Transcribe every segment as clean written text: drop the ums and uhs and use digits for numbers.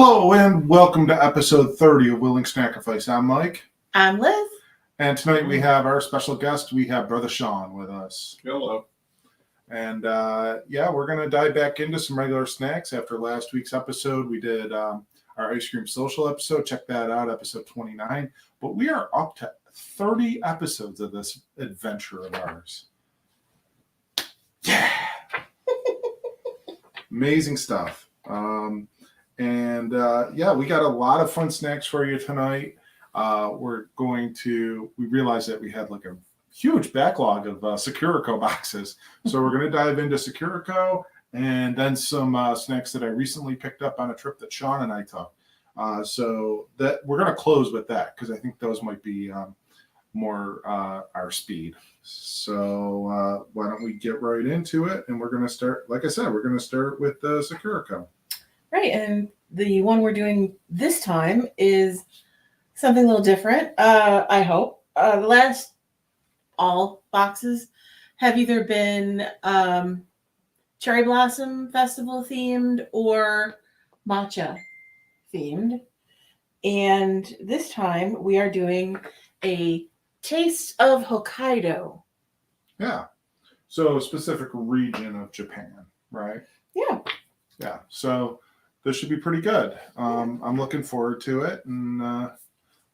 Hello and welcome to episode 30 of Willing Snackrifice. I'm Mike. I'm Liz. And tonight we have our special guest. We have Brother Shaun with us. Hello. And we're going to dive back into some regular snacks. After last week's episode, we did our ice cream social episode. Check that out, episode 29. But we are up to 30 episodes of this adventure of ours. Yeah! Amazing stuff. We got a lot of fun snacks for you tonight. We realized that we had like a huge backlog of Sakuraco boxes. So we're going to dive into Sakuraco and then some snacks that I recently picked up on a trip that Shaun and I took. So that we're going to close with that because I think those might be more our speed. So why don't we get right into it? And we're going to start, like I said, we're going to start with Sakuraco. Right, and the one we're doing this time is something a little different, I hope. The last all boxes have either been Cherry Blossom Festival themed or matcha themed. And this time we are doing a Taste of Hokkaido. Yeah. So a specific region of Japan, right? Yeah. Yeah. So this should be pretty good. I'm looking forward to it, and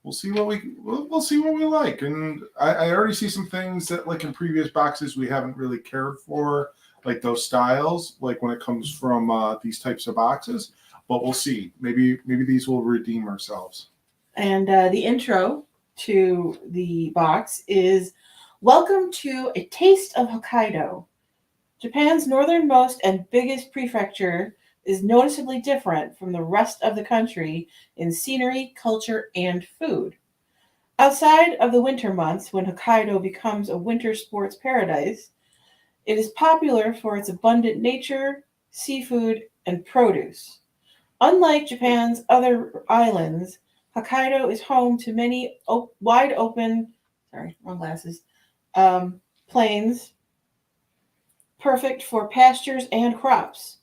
we'll see what we'll see what we like. And I already see some things that, like in previous boxes, we haven't really cared for, like those styles, like when it comes from these types of boxes. But we'll see. Maybe these will redeem ourselves. And the intro to the box is "Welcome to a Taste of Hokkaido. Japan's northernmost and biggest prefecture is noticeably different from the rest of the country in scenery, culture, and food. Outside of the winter months, when Hokkaido becomes a winter sports paradise, it is popular for its abundant nature, seafood, and produce. Unlike Japan's other islands, Hokkaido is home to many wide open, plains, perfect for pastures and crops.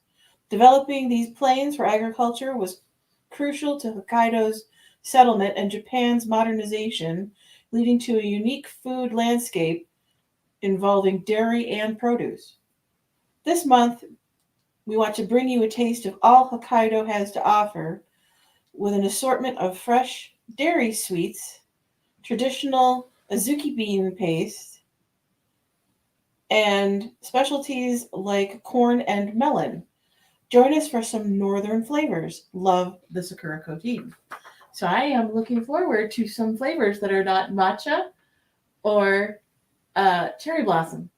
Developing these plains for agriculture was crucial to Hokkaido's settlement and Japan's modernization, leading to a unique food landscape involving dairy and produce. This month, we want to bring you a taste of all Hokkaido has to offer with an assortment of fresh dairy sweets, traditional azuki bean paste, and specialties like corn and melon. Join us for some northern flavors. Love the Sakuraco team. So I am looking forward to some flavors that are not matcha or cherry blossom.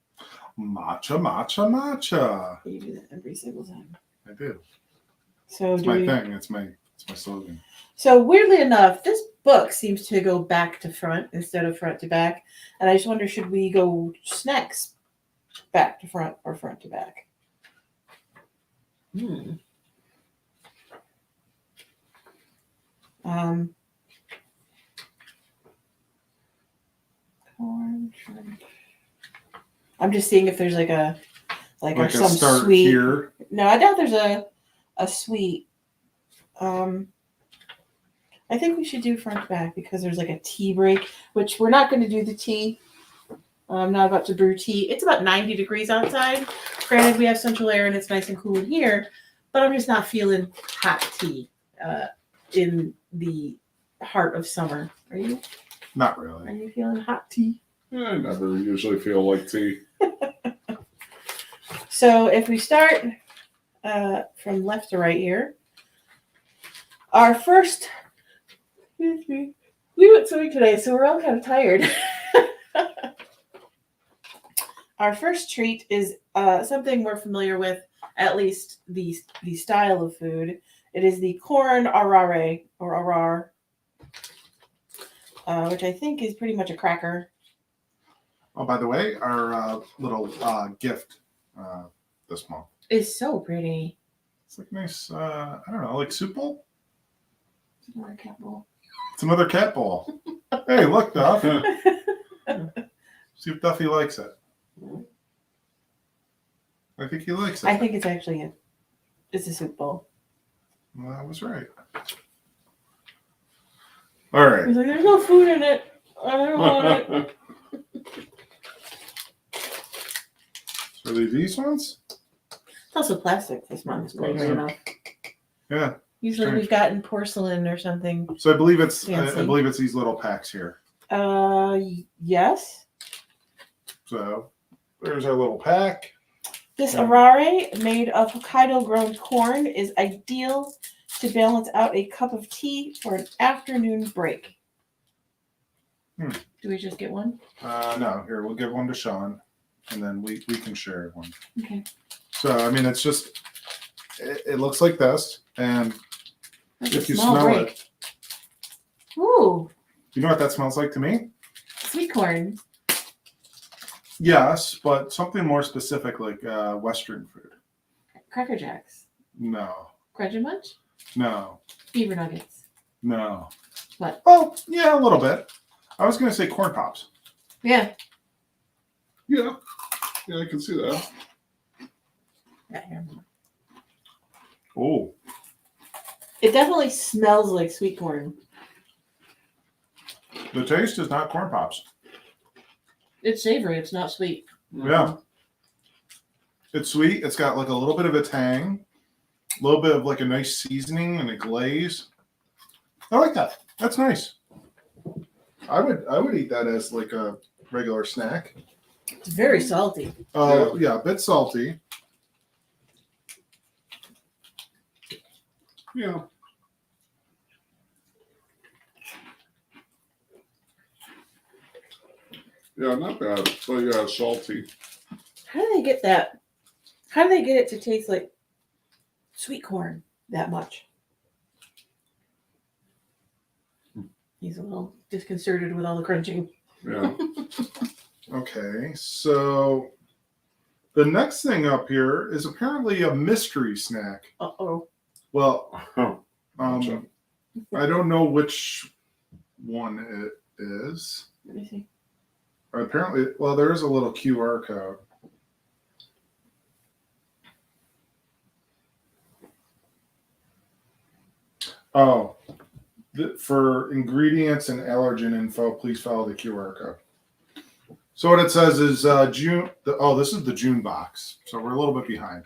Matcha, matcha, matcha. You do that every single time. I do. So It's my thing. It's my slogan. So weirdly enough, this book seems to go back to front instead of front to back. And I just wonder, should we go snacks back to front or front to back? Corn shrimp. I'm just seeing if there's like some start sweet. here. No, I doubt there's a sweet. I think we should do front to back because there's like a tea break, which we're not going to do the tea. I'm not about to brew tea. It's about 90 degrees outside. Granted, we have central air and it's nice and cool in here, but I'm just not feeling hot tea in the heart of summer. Are you? Not Are really. you feeling hot tea? I never usually feel like tea. So if we start from left to right here, our first, we went swimming today, so we're all kind of tired. Our first treat is something we're familiar with, at least the style of food. It is the corn arare, or arar, which I think is pretty much a cracker. Oh, by the way, our little gift this month. It's so pretty. It's like nice, I don't know, like soup bowl? It's another cat bowl. It's another cat bowl. Hey, look, Duff. See if Duffy likes it. I think he likes it. I think it's actually it's a soup bowl. Well, I was right. All right. He's like, there's no food in it. I don't want it. So are they these ones? It's also plastic this month, strangely Yeah. enough. Yeah. Usually Strange. we've gotten porcelain or something. So I believe it's Fancy. I believe it's these little packs here. Yes. So there's our little pack. This Yeah. arare made of Hokkaido grown corn is ideal to balance out a cup of tea for an afternoon break. Hmm. Do we just get one? No, here we'll give one to Shaun, and then we can share one. Okay. So I mean, it's just it looks like this, and That's if a you small smell break. it, Ooh, you know what that smells like to me? sweet corn. Yes, but something more specific, like Western food. Cracker Jacks. No, Crunch Munch? no, Beaver Nuggets. no. What? Well, yeah, a little bit. I was gonna say corn pops. Yeah. Yeah. Yeah, I can see that. Yeah, here. Oh, It definitely smells like sweet corn. the taste is not corn pops. It's savory. It's not sweet. Yeah. It's sweet. It's got like a little bit of a tang, a little bit of like a nice seasoning and a glaze. I like that. That's nice. I would eat that as like a regular snack. It's very salty. Yeah, a bit salty. Yeah. Yeah, not bad. But yeah, salty. How do they get that? How do they get it to taste like sweet corn that much? He's a little disconcerted with all the crunching. Yeah. Okay, so the next thing up here is apparently a mystery snack. Uh-oh. Well, Gotcha. I don't know which one it is. Let me see. Apparently, well, there is a little QR code. Oh, for ingredients and allergen info, please follow the QR code. So what it says is June. This is the June box. So we're a little bit behind.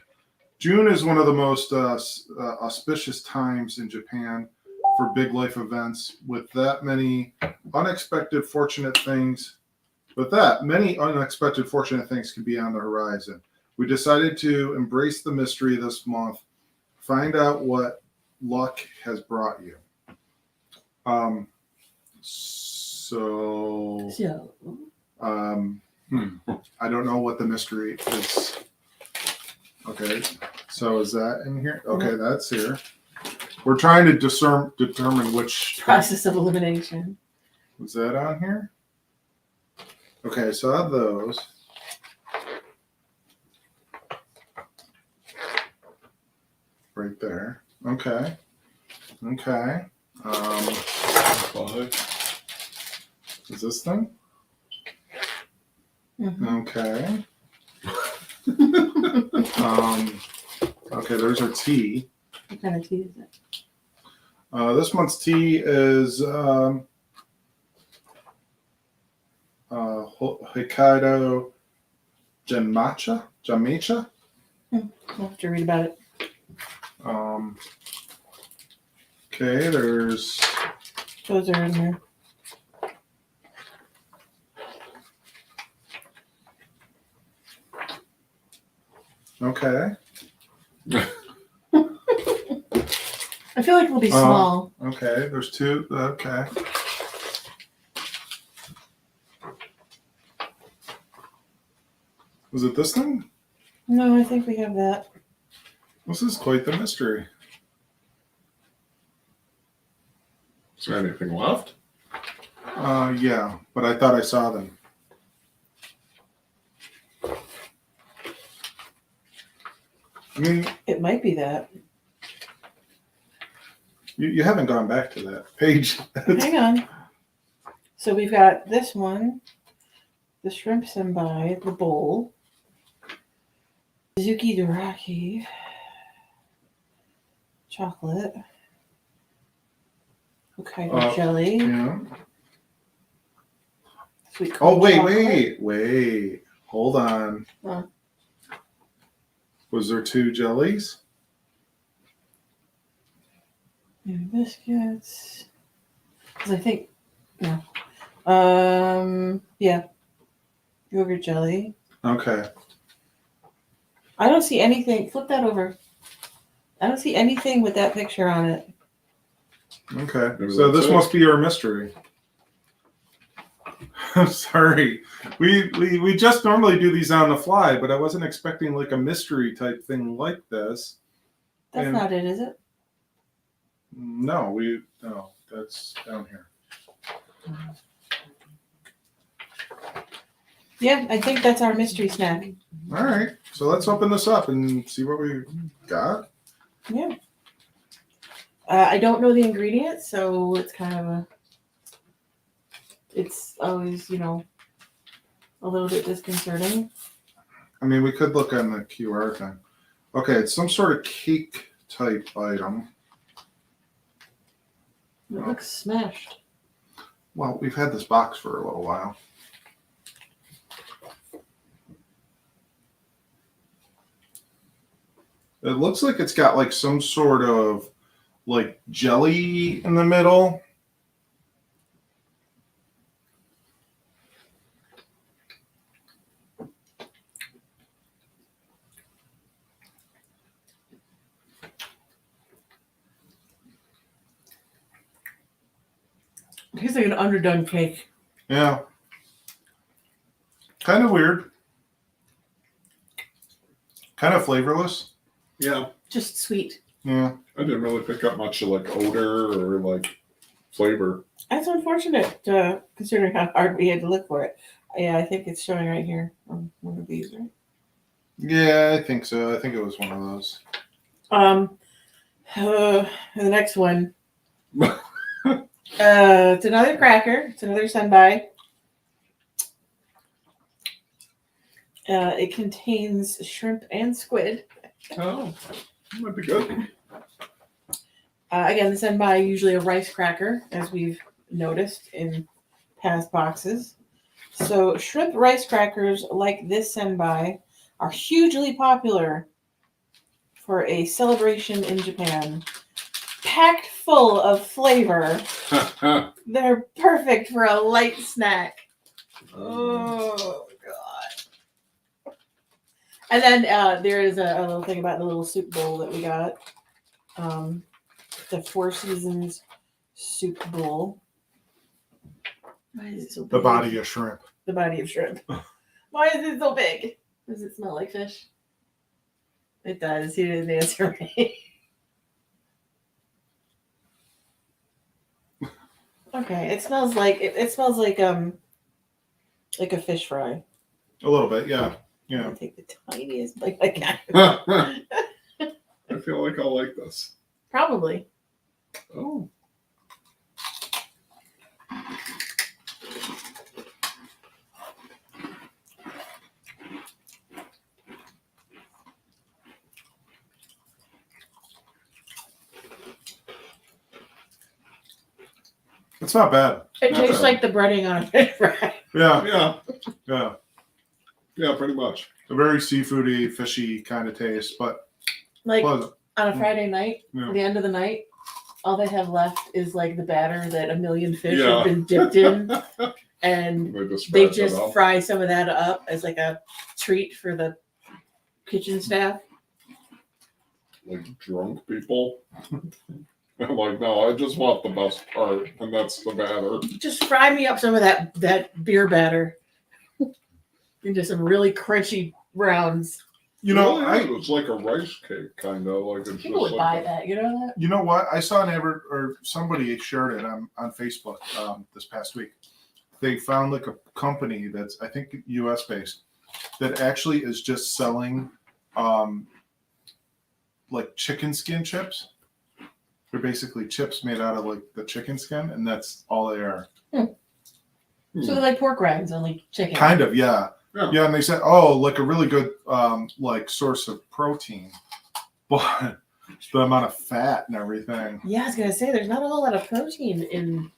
June is one of the most auspicious times in Japan for big life events. With that many unexpected fortunate things, many unexpected fortunate things can be on the horizon. We decided to embrace the mystery this month. Find out what luck has brought you. So I don't know what the mystery is. Okay, so is that in here? Okay, that's here. We're trying to determine which Process of elimination. was that on here. Okay, so I have those. Right there. Okay. Okay. Is this thing? Mhm. Okay. Okay, there's our tea. What kind of tea is it? This month's tea is Hokkaido Janmacha. I'll have to read about it. Okay, there's Those are in here. okay. I feel like it'll be small. Okay, there's two. Okay. Was it this thing? No, I think we have that. This is quite the mystery. Is there anything left? Yeah, but I thought I saw them. I mean, It might be that. you haven't gone back to that page. Hang on. So we've got this one, the shrimp senbai, the bowl, Suzuki Doraki, chocolate, Hokkaido jelly. Yeah. Sweet Oh, corn chocolate. wait. Hold on. Huh. Was there 2 jellies? And biscuits. Because I think, yeah. Yeah. Yogurt jelly. Okay. I don't see anything. Flip that over. I don't see anything with that picture on it. Okay. Maybe So that's this it. must be our mystery. I'm sorry. We just normally do these on the fly, but I wasn't expecting like a mystery type thing like this. That's And- not it, is it? No, that's down here. Yeah, I think that's our mystery snack. All right. So let's open this up and see what we got. Yeah. I don't know the ingredients, so it's kind of it's always, a little bit disconcerting. I mean, we could look on the QR thing. Okay, it's some sort of cake type item. It looks smashed. Well, we've had this box for a little while. It looks like it's got like some sort of like jelly in the middle. It tastes like an underdone cake. Yeah. Kind of weird. Kind of flavorless. Yeah. Just sweet. Yeah. I didn't really pick up much of like odor or like flavor. That's unfortunate, considering how hard we had to look for it. Yeah, I think it's showing right here on one of these, right? Yeah, I think so. I think it was one of those. The next one. It's another cracker. It's another senbai. It contains shrimp and squid. Oh, that might be good. Again, the senbai usually a rice cracker, as we've noticed in past boxes. So shrimp rice crackers like this senbai are hugely popular for a celebration in Japan. Packed full of flavor. They're perfect for a light snack. Oh, God. And then there is a little thing about the little soup bowl that we got. The Four Seasons soup bowl. Why is it so big? The body of shrimp. The body of shrimp. Why is it so big? Does it smell like fish? It does. He didn't answer me. Okay, it smells like it smells like a fish fry. A little bit, yeah. I'm Yeah. gonna take the tiniest bite I can. I feel like I'll like this. Probably. Oh. It's not bad. It Not tastes bad. like the breading on a fish fry. Yeah. Yeah. Yeah. Yeah, pretty much. A very seafoody, fishy kind of taste, but Like pleasant. on a Friday night, Yeah. at the end of the night, all they have left is like the batter that a million fish Yeah. have been dipped in, and They just, they scratch it just up. fry some of that up as like a treat for the kitchen staff. Like drunk people. I'm like, no, I just want the best part, and that's the batter. Just fry me up some of that beer batter into some really crunchy rounds. You know, Really is. It's like a rice cake, kind of like it's People just would like buy that. You know that? you know what? I saw an advert or somebody shared it on Facebook this past week. They found like a company that's I think US based that actually is just selling like chicken skin chips. They're basically chips made out of like the chicken skin, and that's all they are. So they're like pork rinds, only chicken. Kind of, yeah. Yeah. Yeah, and they said, oh, like a really good like source of protein. But the amount of fat and everything. Yeah, I was gonna say there's not a whole lot of protein in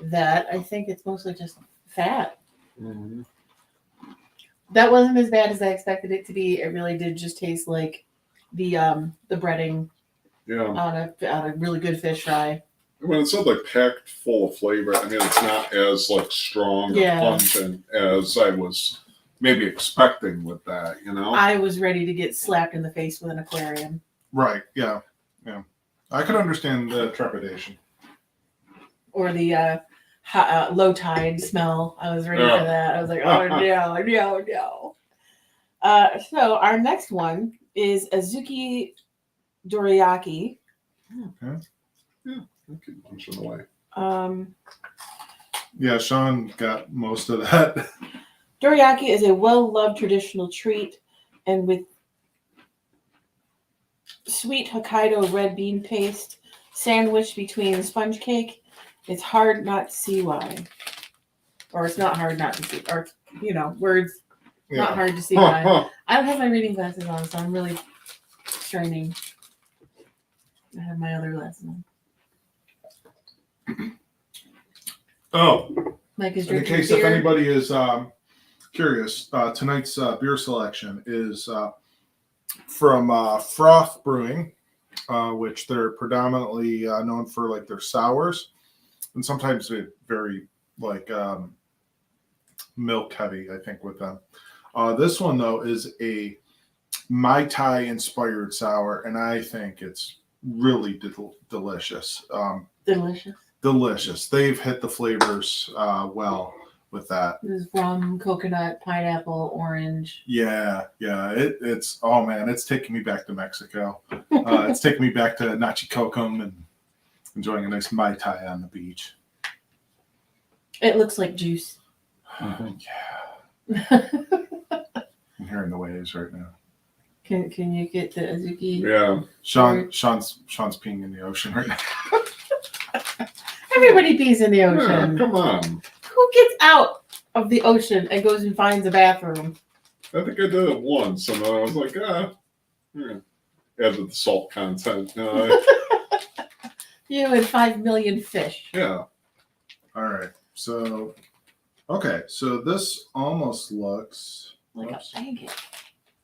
that. I think it's mostly just fat. Mm-hmm. That wasn't as bad as I expected it to be. It really did just taste like the breading Yeah. on a really good fish fry. When it said like packed full of flavor, I mean it's not as like strong or Yeah. pungent as I was maybe expecting with that, you know? I was ready to get slapped in the face with an aquarium. Right. Yeah. Yeah. I could understand the trepidation. Or the low tide smell. I was ready Yeah. for that. I was like, oh no. So our next one is Azuki Dorayaki. I keep punching away. Yeah, Shaun got most of that. Dorayaki is a well-loved traditional treat, and with sweet Hokkaido red bean paste sandwiched between sponge cake, it's hard not to see why. Or it's not hard not to see. Or, words, not hard to see why. I don't have my reading glasses on, so I'm really straining. I have my other glasses on. Oh, Mike is in drinking case beer. if anybody is curious, tonight's beer selection is from Froth Brewing, which they're predominantly known for like their sours, and sometimes they're very like milk heavy. I think with them. This one though is a Mai Tai inspired sour, and I think it's really delicious. Delicious. Delicious. They've hit the flavors well with that. This is rum, coconut, pineapple, orange. Yeah. It's oh man, it's taking me back to Mexico. It's taking me back to Nachicocum and enjoying a nice Mai Tai on the beach. It looks like juice. Yeah. I'm hearing the waves right now. Can you get the Azuki? Yeah. Shaun's peeing in the ocean right now. Everybody pees in the Yeah, ocean. come on. Who gets out of the ocean and goes and finds a bathroom? I think I did it once, and I was like, yeah. Added the salt content. You and 5 million fish. Yeah. All right. So, okay. So this almost looks Like oops. a pancake.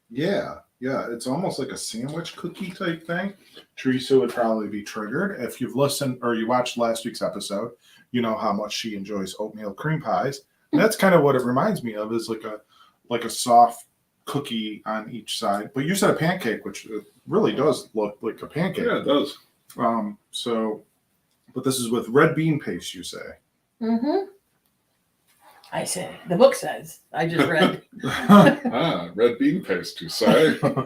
Yeah. It's almost like a sandwich cookie type thing. Teresa would probably be triggered. If you've listened or you watched last week's episode, you know how much she enjoys oatmeal cream pies. And that's kind of what it reminds me of, is like a soft cookie on each side. But you said a pancake, which it really does look like a pancake. Yeah, it does. But this is with red bean paste, you say. Mm-hmm. I said. The book says. I just read. Red bean paste, you say? There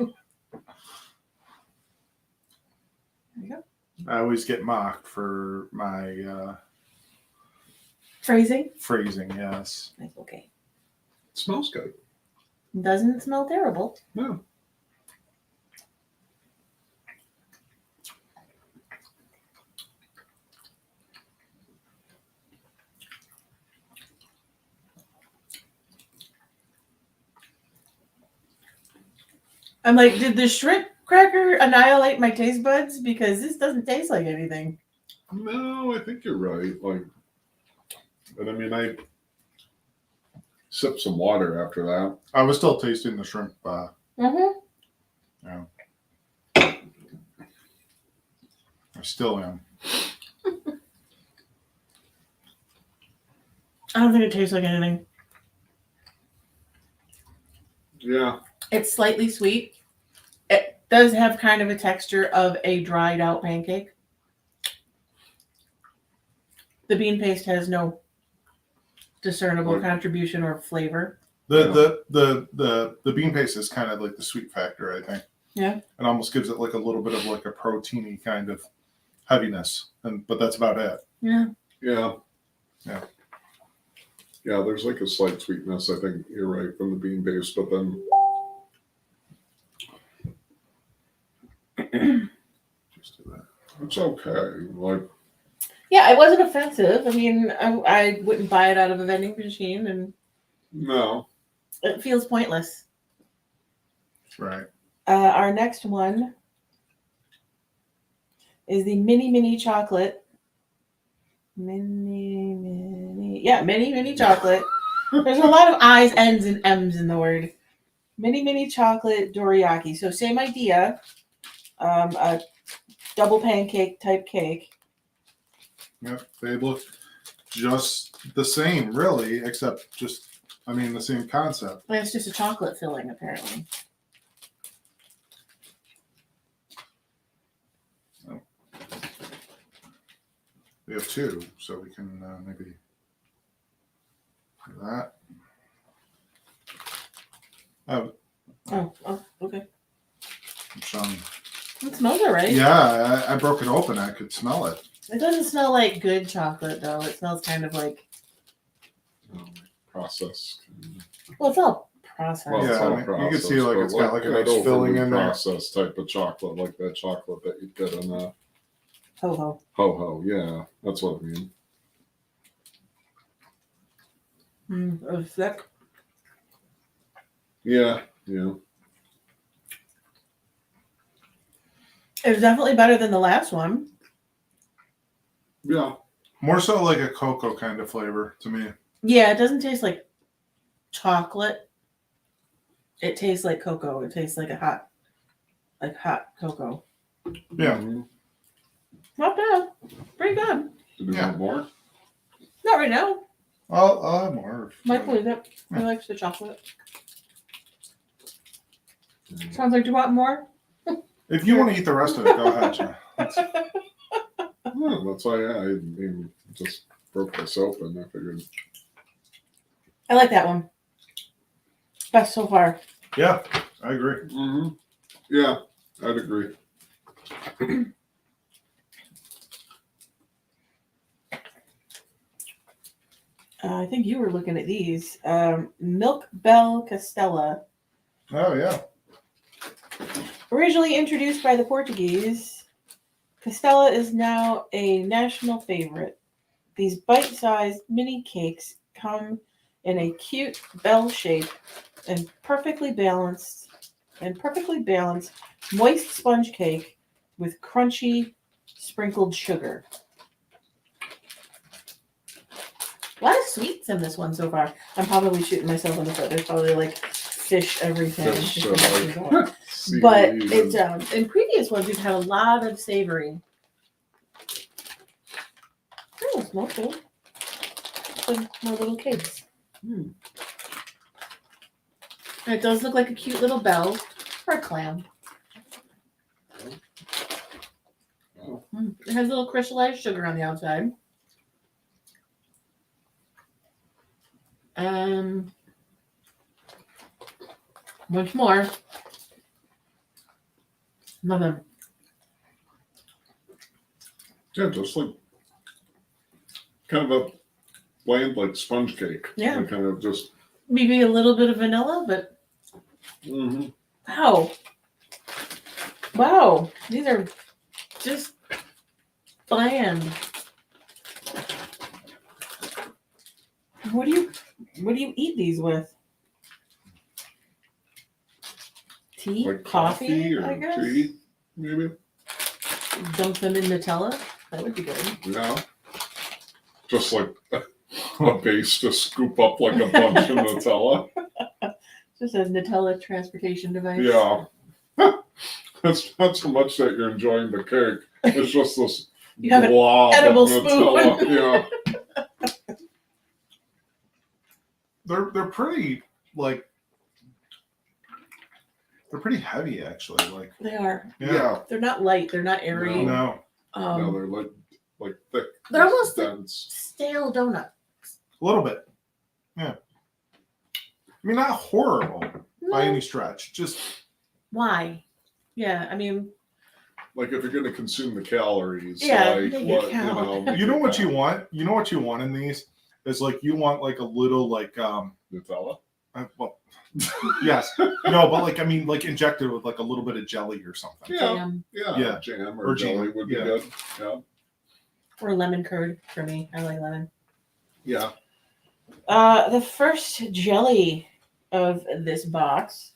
you go. I always get mocked for my Phrasing? phrasing, yes. That's okay. It smells good. Doesn't smell terrible. No. I'm like, did the shrimp cracker annihilate my taste buds? Because this doesn't taste like anything. No, I think you're right. But I mean, I sipped some water after that. I was still tasting the shrimp. Mm-hmm. Yeah. I still am. I don't think it tastes like anything. Yeah. It's slightly sweet. It does have kind of a texture of a dried out pancake. The bean paste has no discernible contribution or flavor. The bean paste is kind of like the sweet factor, I think. Yeah. It almost gives it like a little bit of like a proteiny kind of heaviness, but that's about it. Yeah. Yeah. Yeah. Yeah, there's like a slight sweetness, I think you're right, from the bean paste, but then Just do that. it's okay. Yeah, it wasn't offensive. I mean, I wouldn't buy it out of a vending machine, and No. it feels pointless. Right. Our next one is the mini chocolate. Mini chocolate. There's a lot of I's, N's, and M's in the word. Mini chocolate dorayaki. So same idea. A double pancake type cake. Yep, they look just the same, really, except the same concept. And it's just a chocolate filling, apparently. We have two, so we can maybe do that. Oh, Oh, okay. Shaun. It smells alright. Yeah, I broke it open. I could smell it. It doesn't smell like good chocolate, though. It smells kind of like, Process. well, it's all processed. Well, it's Yeah, all you can see, processed, like, but it's got, like, a that nice filling overly in there. processed type of chocolate, like that chocolate that you get in a Ho ho. ho-ho. Yeah, that's what I mean. It's thick. Yeah. It's definitely better than the last one. Yeah. More so like a cocoa kind of flavor to me. Yeah, it doesn't taste like chocolate. It tastes like cocoa. It tastes like hot cocoa. Yeah. Mhm. Not bad. Pretty good. Do you Yeah. want more? Not right now. I'll have more. Michael eat it. He likes the chocolate. Sounds like, do you want more? If you want to eat the rest of it, go ahead, Shaun. Yeah, that's why I mean, just broke this open. I figured. I like that one. Best so far. Yeah, I agree. Mm-hmm. Yeah, I'd agree. I think you were looking at these. Milk Bell Castella. Oh yeah. Originally introduced by the Portuguese, Castella is now a national favorite. These bite-sized mini cakes come in a cute bell shape and perfectly balanced moist sponge cake with crunchy sprinkled sugar. A lot of sweets in this one so far. I'm probably shooting myself in the foot. There's probably like fish everything. Fish, But seaweed it's and- in previous ones we've had a lot of savory. Oh, it's more cool. Some more little cakes. And it does look like a cute little bell for a clam. Oh. It has a little crystallized sugar on the outside. Once more. Nothing. Yeah, just like kind of a bland, like sponge cake. Yeah. Like kind of just. Maybe a little bit of vanilla, but Mm-hmm. wow. Wow. These are just bland. What do you eat these with? Tea? Like coffee, or I guess? tea, maybe. Dump them in Nutella? That would be good. Yeah. Just like a base to scoop up like a bunch of Nutella. Just a Nutella transportation device. Yeah. It's not so much that you're enjoying the cake. It's just this You have an blob edible of Nutella. spoon. Yeah. They're pretty they're pretty heavy actually. Like They are. Yeah. They're not light. They're not airy. No. No, they're like thick. They're almost like dense. stale donut. A little bit. Yeah. I mean, not horrible by any stretch. Just Why? Yeah, I mean, Like if you're going to consume the calories, Yeah, like make it what count. make you know it what you count. want? You know what you want in these? Is like you want like a little like Nutella. well, yes. No, but like I mean like injected with like a little bit of jelly or something. Yeah. jam Yeah, jam or jam, jelly would be yeah. good. Yeah. or lemon curd for me. I like lemon. Yeah. The first jelly of this box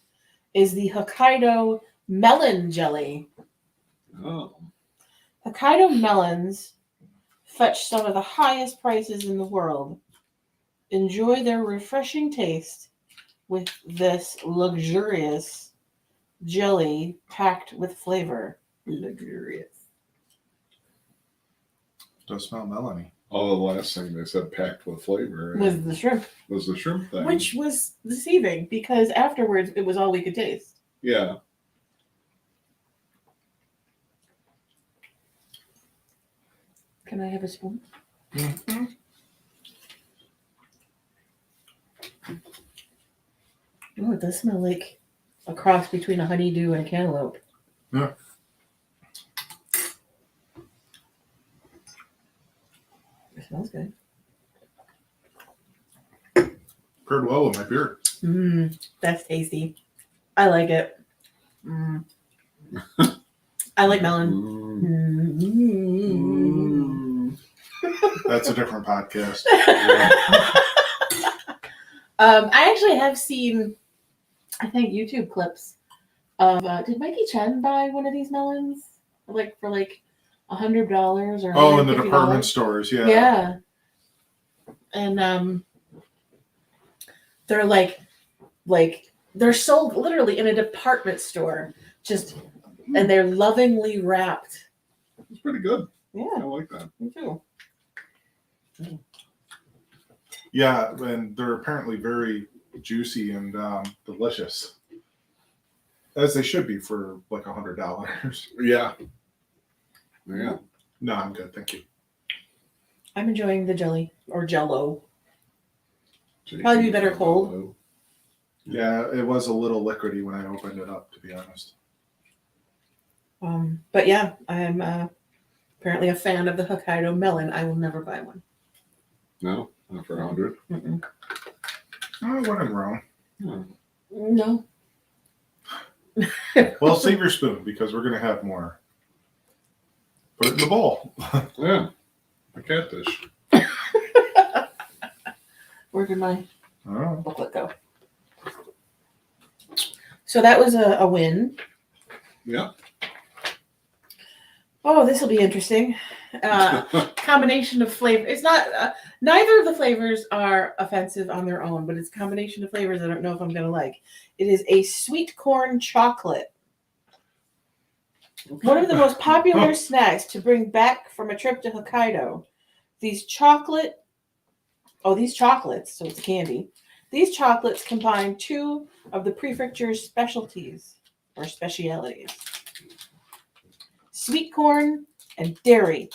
is the Hokkaido melon jelly. Oh. Hokkaido melons fetch some of the highest prices in the world. Enjoy their refreshing taste with this luxurious jelly packed with flavor. Luxurious. Does smell melony. Oh, the last thing they said packed with flavor Was the shrimp, was the shrimp thing. which was deceiving because afterwards it was all we could taste. Yeah. Can I have a spoon? Mm-hmm. Oh, it does smell like a cross between a honeydew and a cantaloupe. Yeah. It smells good. Paired well with my beer. That's tasty. I like it. I like melon. That's a different podcast. I actually have seen, I think, YouTube clips of. Did Mikey Chen buy one of these melons, like for like $100 or? Oh, in the $150? department stores, yeah. Yeah. And they're like they're sold literally in a department store, just, and they're lovingly wrapped. It's pretty good. I Yeah, like that. me too. Yeah, and they're apparently very juicy and delicious, as they should be for like $100. Yeah. Yeah. No, I'm good, thank you. I'm enjoying the jelly or Jello. Probably be better cold. Yeah, it was a little liquidy when I opened it up, to be honest. But yeah, I'm apparently a fan of the Hokkaido melon. I will never buy one. No, not for 100. Mm-mm. Oh, I wasn't wrong. No. Well, save your spoon because we're gonna have more. Put it in the bowl. Yeah. A cat dish. Where did my Oh. booklet go? So that was a win. Yeah. Oh, this will be interesting. Combination of flavor. It's not. Neither of the flavors are offensive on their own, but it's a combination of flavors I don't know if I'm gonna like. It is a sweet corn chocolate. One of the most popular snacks to bring back from a trip to Hokkaido. These chocolates, so it's candy. These chocolates combine two of the prefecture's specialties or specialities. Sweet corn and dairy.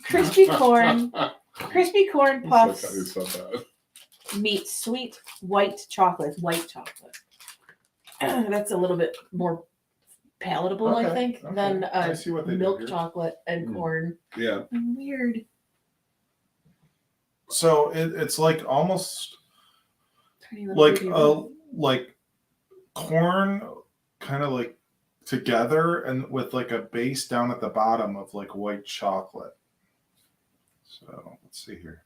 Crispy corn It's like puffs how you said that. meet sweet white chocolate. That's a little bit more palatable, I Okay, think, okay. than I see what they do milk here. chocolate and corn. Yeah. Weird. So it's like almost Tiny little like baby. like corn, kind of like together, and with like a base down at the bottom of like white chocolate. So let's see here.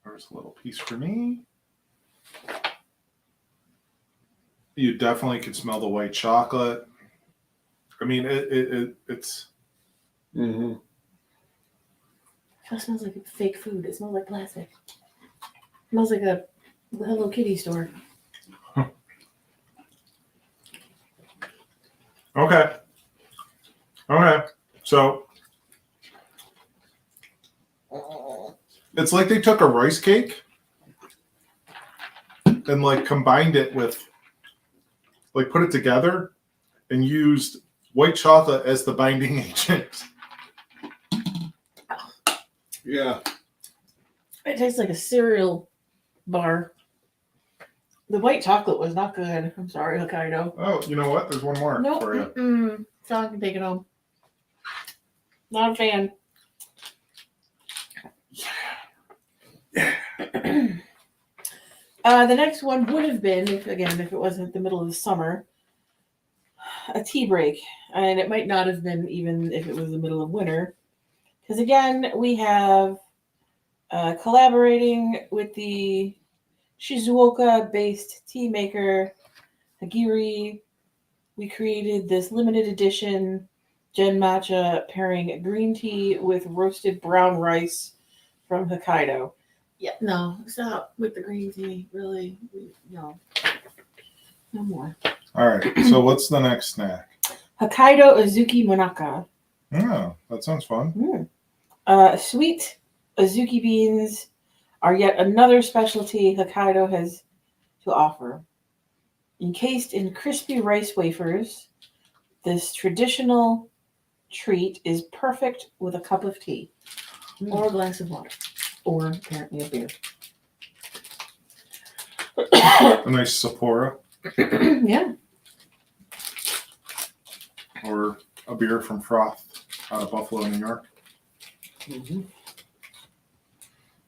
There's a little piece for me. You definitely can smell the white chocolate. I mean, it's. Mm-hmm. It smells like fake food. It smells like plastic. It smells like a Hello Kitty store. Okay. Okay. So it's like they took a rice cake and like combined it with, like, put it together and used white chocolate as the binding agent. Yeah. It tastes like a cereal bar. The white chocolate was not good. I'm sorry, Hokkaido. Oh, you know what? There's one more for you. Nope. Sean can take it home. Not a fan. The next one would have been, if it wasn't the middle of the summer, a tea break. And it might not have been even if it was the middle of winter. Because again, we have collaborating with the Shizuoka-based tea maker Hagiri. We created this limited edition Gen matcha pairing green tea with roasted brown rice from Hokkaido. Yeah, no, stop with the green tea. Really, no, no more. All right. So what's the next snack? Hokkaido Azuki Monaka. Oh, that sounds fun. Sweet Azuki beans are yet another specialty Hokkaido has to offer. Encased in crispy rice wafers, this traditional treat is perfect with a cup of tea or a glass of water or apparently a beer. A nice Sapporo Yeah. or a beer from Froth out of Buffalo, New York. Mhm.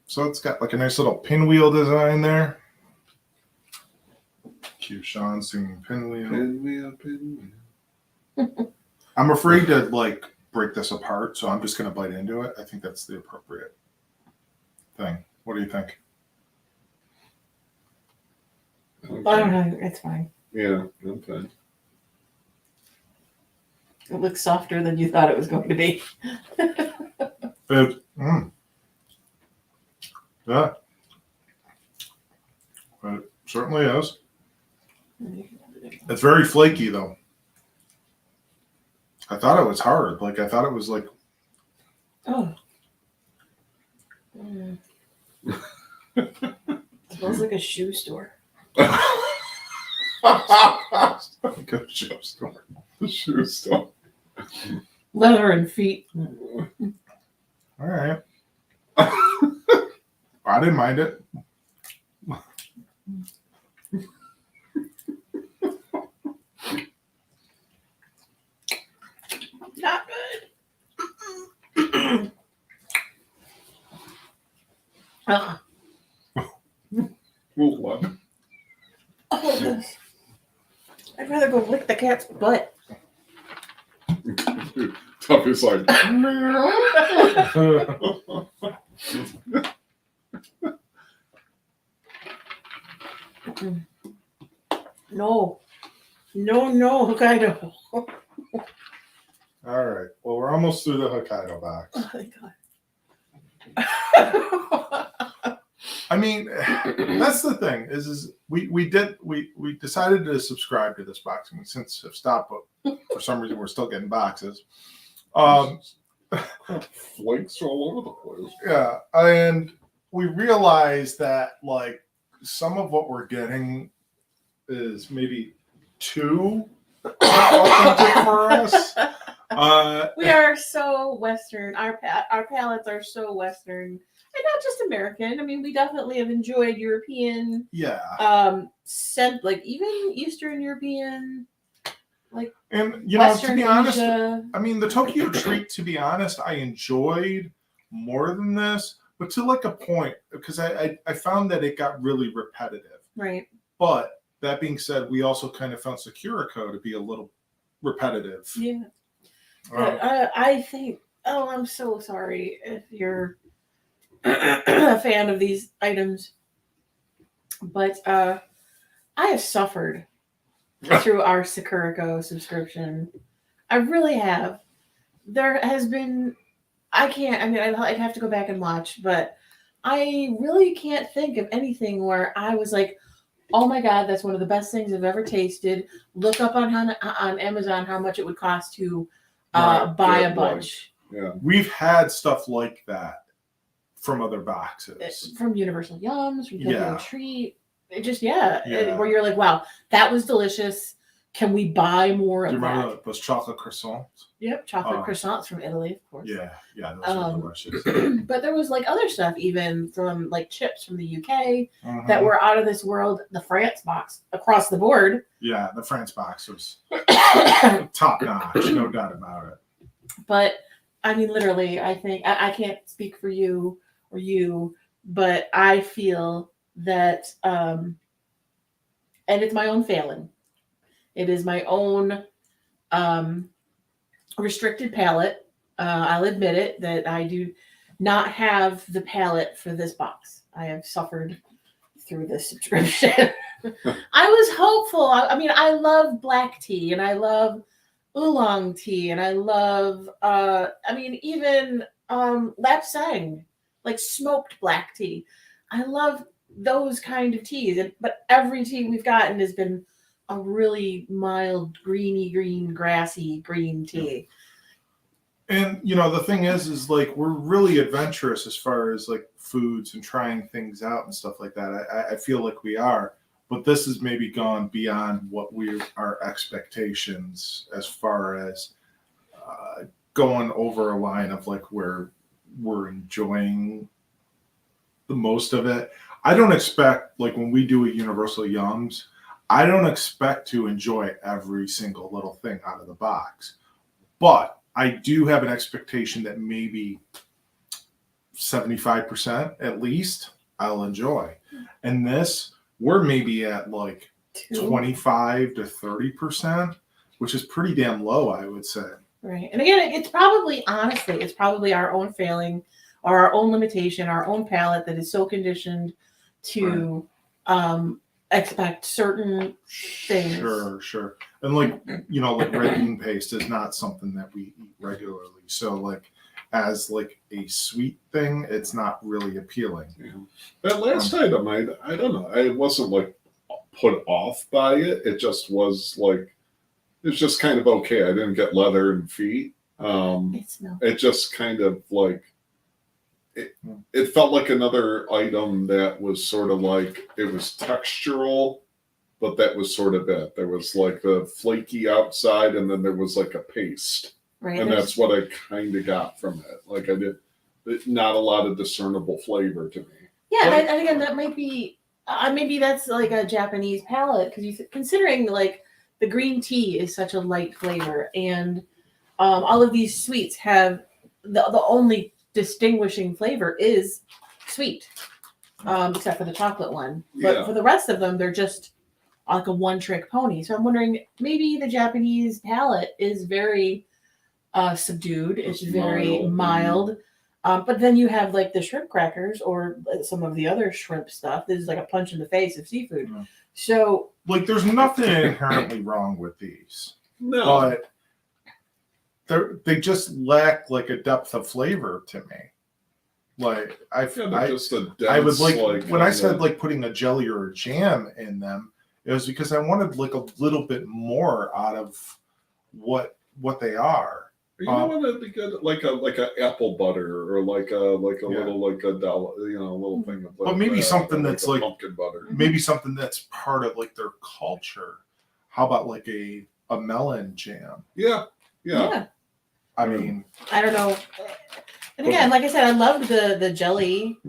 So it's got like a nice little pinwheel design there. Cue Shaun singing pinwheel. Pinwheel, pinwheel. I'm afraid to like break this apart, so I'm just gonna bite into it. I think that's the appropriate thing. What do you think? I don't know. It's fine. Yeah, I'm fine. It looks softer than you thought it was going to be. Yeah. It certainly is. It's very flaky though. I thought it was hard. Like I thought it was like Oh. Smells like a shoe store. go show store. The shoe store. Leather and feet. All right. I didn't mind it. Not good. Well, what? Oh, this. I'd rather go lick the cat's butt. Tuffy's like, No. No, Hokkaido. All right. Well, we're almost through the Hokkaido box. Oh, thank God. I mean, that's the thing is we decided to subscribe to this box, and we since have stopped, but for some reason we're still getting boxes. flakes all over the place. Yeah, and we realized that like some of what we're getting is maybe too authentic for us. We are so Western. Our palates are so Western, and not just American. I mean, we definitely have enjoyed European, yeah, scent, like even Eastern European, like and you know, Western to be honest, Asia. I mean, the Tokyo treat, to be honest, I enjoyed more than this, but to like a point, because I found that it got really repetitive. Right. But that being said, we also kind of found Sakuraco to be a little repetitive. Yeah. But I think, oh, I'm so sorry if you're a fan of these items, but I have suffered through our Sakuraco subscription. I really have. There has been, I'd have to go back and watch, but I really can't think of anything where I was like, oh my God, that's one of the best things I've ever tasted. Look up on Amazon how much it would cost to buy a bunch. Yeah. We've had stuff like that from other boxes. From Universal Yums, from Tokyo Yeah. Treat. It just, Yeah. where you're like, wow, that was delicious. Can we buy more Do you of remember that? those chocolate croissants? Yep, chocolate Oh. croissants from Italy, of course. Yeah, those are delicious. But there was like other stuff, even from like chips from the UK Mhm. that were out of this world. The France box across the board. Yeah, the France box was top notch, no doubt about it. But I mean, literally, I think I can't speak for you or you, but I feel that, and it's my own failing. It is my own restricted palate. I'll admit it that I do not have the palate for this box. I have suffered through this subscription. I was hopeful. I mean, I love black tea and I love oolong tea, and I love even lapsang, like smoked black tea. I love those kind of teas, but every tea we've gotten has been a really mild, greeny green, grassy green tea. And the thing is like we're really adventurous as far as like foods and trying things out and stuff like that. I feel like we are, but this has maybe gone beyond what our expectations as far as going over a line of like where we're enjoying the most of it. I don't expect, like when we do a Universal Yums, I don't expect to enjoy every single little thing out of the box, but I do have an expectation that maybe 75% at least I'll enjoy. And this, we're maybe at like 25 to 30%, which is pretty damn low, I would say. Right. And again, it's probably our own failing or our own limitation, our own palate that is so conditioned to expect certain things. Sure. And like, like red bean paste is not something that we eat regularly. So like as like a sweet thing, it's not really appealing. Yeah. That last item, I don't know. I wasn't like put off by it. It just was like, it's just kind of okay. I didn't get leather and feet. It just kind of like, it felt like another item that was sort of like, it was textural, but that was sort of it. There was like the flaky outside, and then there was like a paste. Right. And that's what I kind of got from it. Like not a lot of discernible flavor to me. Yeah, and again, that might be, maybe that's like a Japanese palate, because considering like the green tea is such a light flavor, and all of these sweets have the only distinguishing flavor is sweet, except for the chocolate one. But for the rest of them, they're just like a one-trick pony. So I'm wondering, maybe the Japanese palate is very subdued. It's very mild. But then you have like the shrimp crackers or some of the other shrimp stuff. This is like a punch in the face of seafood. Yeah. So like, there's nothing inherently wrong with these. No. But they just lack like a depth of flavor to me. Like I would like when I said like putting a jelly or a jam in them, it was because I wanted like a little bit more out of what they are. You know what would be good, like a apple butter, or like a little little thing of. But maybe something that's like pumpkin butter. Maybe something that's part of like their culture. How about like a melon jam? Yeah. I mean, I don't know. And again, like I said, I loved the jelly.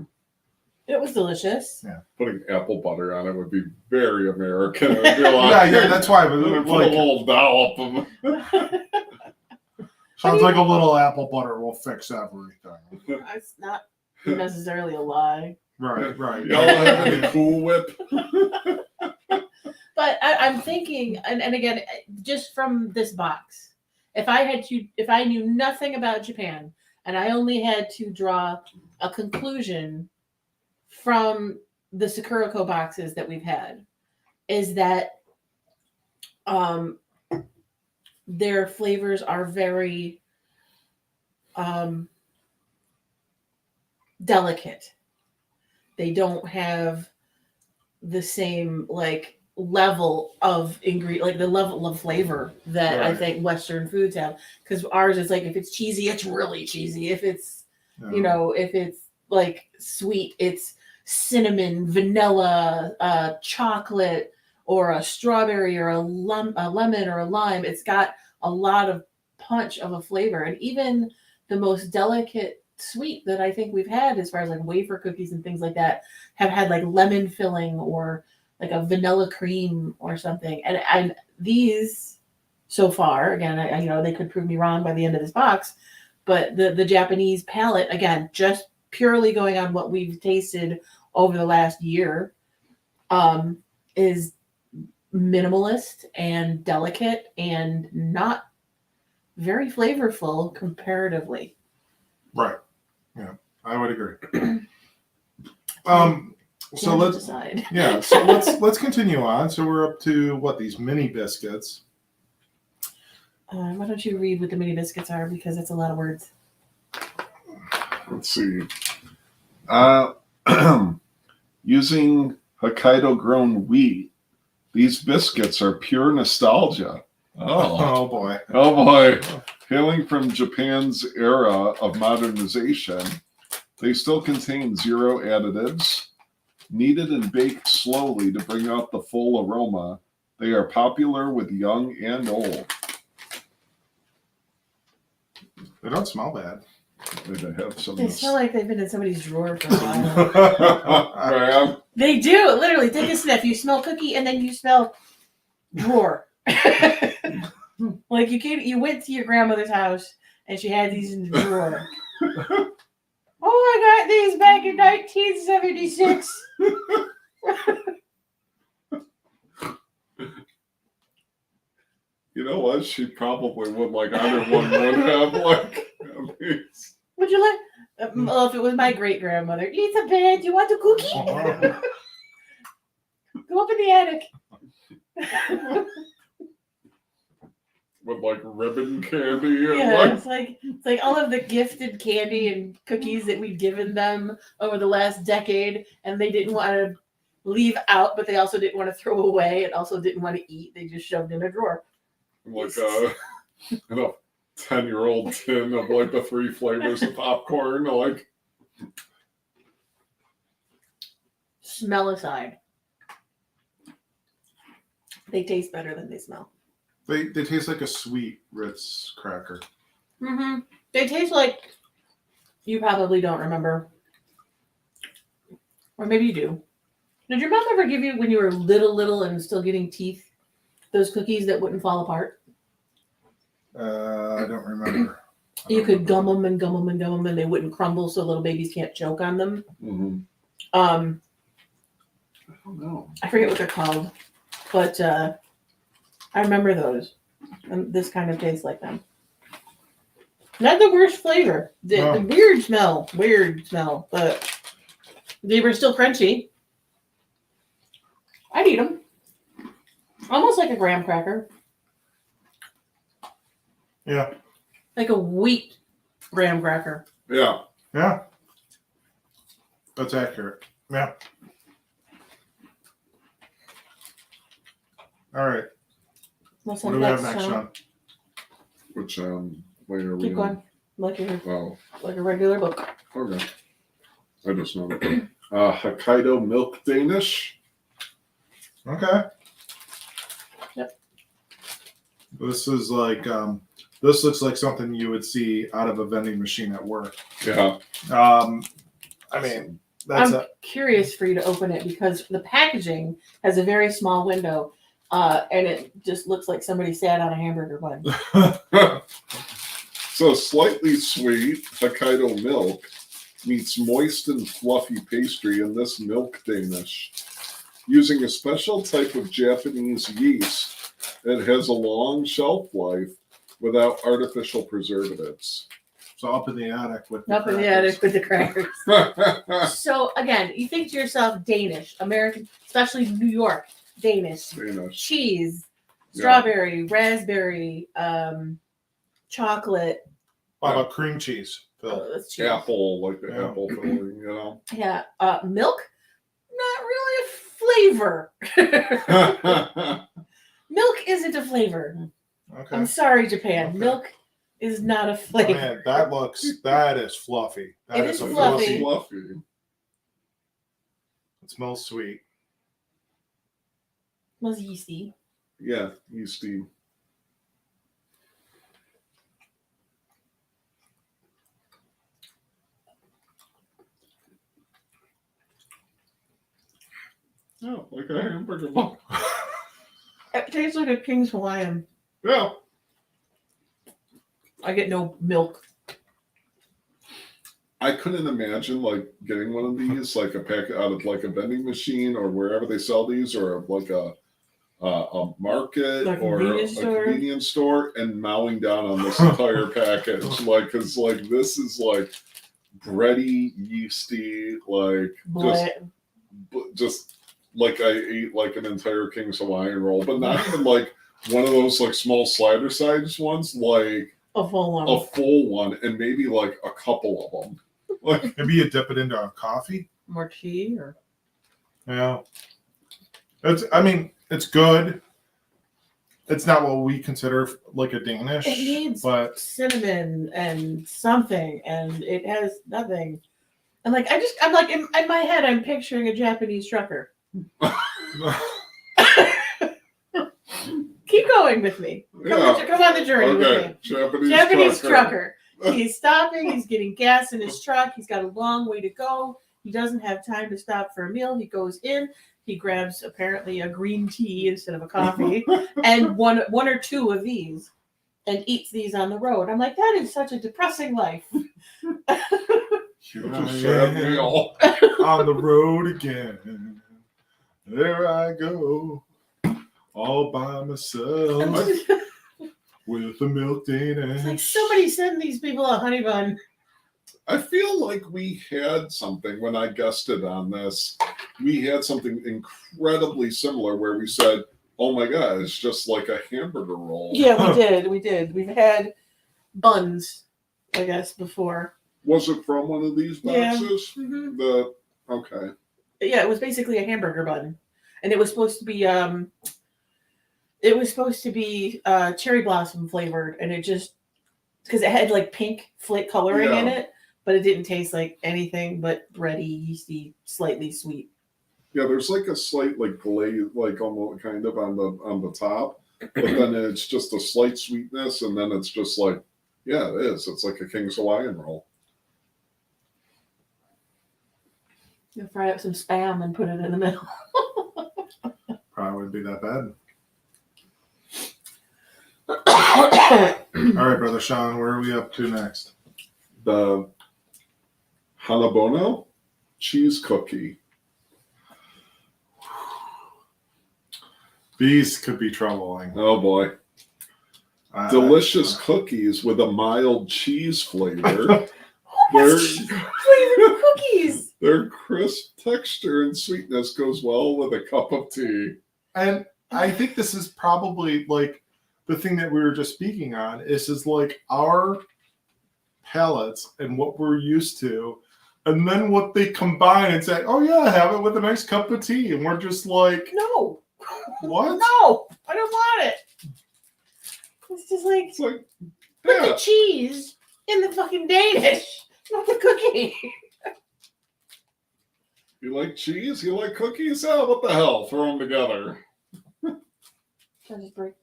It was delicious. Yeah. Putting apple butter on it would be very American. Yeah, that's why. Put a little dollop of. Sounds like a little apple butter will fix everything. It's not necessarily a lie. Right. Y'all have a Cool Whip. But I'm thinking, and again, just from this box, if I knew nothing about Japan and I only had to draw a conclusion from the Sakuraco boxes that we've had, is that their flavors are very delicate. They don't have the same like level of ingredient, like the level of flavor that I think Western foods have. Because ours is like, if it's cheesy, it's really cheesy. If it's if it's like sweet, it's cinnamon, vanilla, chocolate, or a strawberry, or a lemon, or a lime. It's got a lot of punch of a flavor. And even the most delicate sweet that I think we've had, as far as like wafer cookies and things like that, have had like lemon filling or like a vanilla cream or something. And these so far, again, they could prove me wrong by the end of this box, but the Japanese palate, again, just purely going on what we've tasted over the last year, is minimalist and delicate and not very flavorful comparatively. Right. Yeah, I would agree. So let's decide. Yeah, so let's continue on. So we're up to what, these mini biscuits. Why don't you read what the mini biscuits are, because it's a lot of words. Let's see. Using Hokkaido-grown wheat, these biscuits are pure nostalgia. Oh boy. Oh boy. Hailing from Japan's era of modernization, they still contain 0 additives. Kneaded and baked slowly to bring out the full aroma, they are popular with young and old. They don't smell bad. They have some. They smell like they've been in somebody's drawer for a while. They do. Literally, take a sniff. You smell cookie, and then you smell drawer. Like you went to your grandmother's house, and she had these in the drawer. Oh, I got these back in 1976. You know what? She probably would like either one would have like these. Would you like? Well, if it was my great grandmother, Elizabeth, do you want a cookie? Go up in the attic. With like ribbon candy and Yeah, like it's like all of the gifted candy and cookies that we've given them over the last decade, and they didn't want to leave out, but they also didn't want to throw away, and also didn't want to eat. They just shoved in a drawer. like a 10-year-old tin of like the 3 flavors of popcorn. Like Smell aside, they taste better than they smell. They taste like a sweet Ritz cracker. Mm-hmm. They taste like you probably don't remember, or maybe you do. Did your mom ever give you, when you were little and still getting teeth, those cookies that wouldn't fall apart? I don't remember. You could gum them and gum them and gum them, and they wouldn't crumble, so little babies can't choke on them. mm-hmm. I don't know. I forget what they're called, but I remember those. And this kind of tastes like them. Not the worst flavor. The weird smell, but they were still crunchy. I'd eat them. Almost like a graham cracker. Yeah. Like a wheat graham cracker. Yeah. Yeah. That's accurate. Yeah. All right. What's What do we have next, Sean? Which where are we? Keep going. Like Oh, a regular book. okay. I just know that. Hokkaido milk Danish. Okay. Yep. This is like this looks like something you would see out of a vending machine at work. Yeah. I mean, that's I'm curious for you to open it, because the packaging has a very small window, and it just looks like somebody sat on a hamburger bun. So slightly sweet Hokkaido milk meets moist and fluffy pastry in this milk Danish. Using a special type of Japanese yeast, it has a long shelf life without artificial preservatives. so up in the attic with Up in the attic with the crackers. So again, you think to yourself, Danish, American, especially New York, Danish, Danish. cheese, Yeah. strawberry, raspberry, chocolate. How about cream cheese? Phil? That's cheese. Apple, like the Yeah. apple filling, you know. Yeah, milk, not really a flavor. Milk isn't a flavor. Okay. I'm sorry, Japan. Okay. Milk is not a flavor. Man, that is fluffy. That It is a fluffy. Fluffy. It smells sweet. Smells yeasty. Yeah, yeasty. Oh, like a hamburger bun. It tastes like a King's Hawaiian. Yeah. I get no milk. I couldn't imagine like getting one of these, like a packet out of like a vending machine or wherever they sell these, or like a market Like a or convenience store? convenience store, and mowing down on this entire package. Like, cause like this is like bready, yeasty, like just like I ate like an entire King's Hawaiian roll, but not even like one of those like small slider size ones, like A full one. a full one, and maybe like a couple of them. Like, Maybe you dip it into a coffee. More tea or Yeah. It's good. It's not what we consider like a Danish. it needs but cinnamon and something, and it has nothing. And like I'm like in my head, I'm picturing a Japanese trucker. Keep going with me. Come on the journey with me. Japanese trucker. He's stopping. He's getting gas in his truck. He's got a long way to go. He doesn't have time to stop for a meal. He goes in. He grabs apparently a green tea instead of a coffee, and one or two of these, and eats these on the road. I'm like, that is such a depressing life. Sad meal. On the road again. There I go. All by myself. With a milk Danish. Like somebody send these people a honey bun. I feel like we had something when I guested on this. We had something incredibly similar where we said, "Oh my god, it's just like a hamburger roll." Yeah, we did. We've had buns, I guess, before. Was it from one of these boxes? Yeah. Mm-hmm. Okay. Yeah, it was basically a hamburger bun, and it was supposed to be cherry blossom flavored, and it just because it had like pink coloring in it, but it didn't taste like anything but bready, yeasty, slightly sweet. Yeah, there's like a slight like glaze, like almost kind of on the top, but then it's just a slight sweetness, and then it's just like, yeah, it is. It's like a King's Hawaiian roll. You fry up some Spam and put it in the middle. Probably wouldn't be that bad. All right, Brother Shaun, where are we up to next? The Hanabono cheese cookie. These could be troubling. Oh boy. Delicious cookies with a mild cheese flavor. Flavored cookies. Their crisp texture and sweetness goes well with a cup of tea. And I think this is probably like the thing that we were just speaking on is like our palates and what we're used to, and then what they combine and say, oh yeah, have it with a nice cup of tea. And we're just like, no. What? No, I don't want it. It's like put the cheese in the fucking Danish, not the cookie. You like cheese? You like cookies? Oh, what the hell? Throw them together. Should I just break?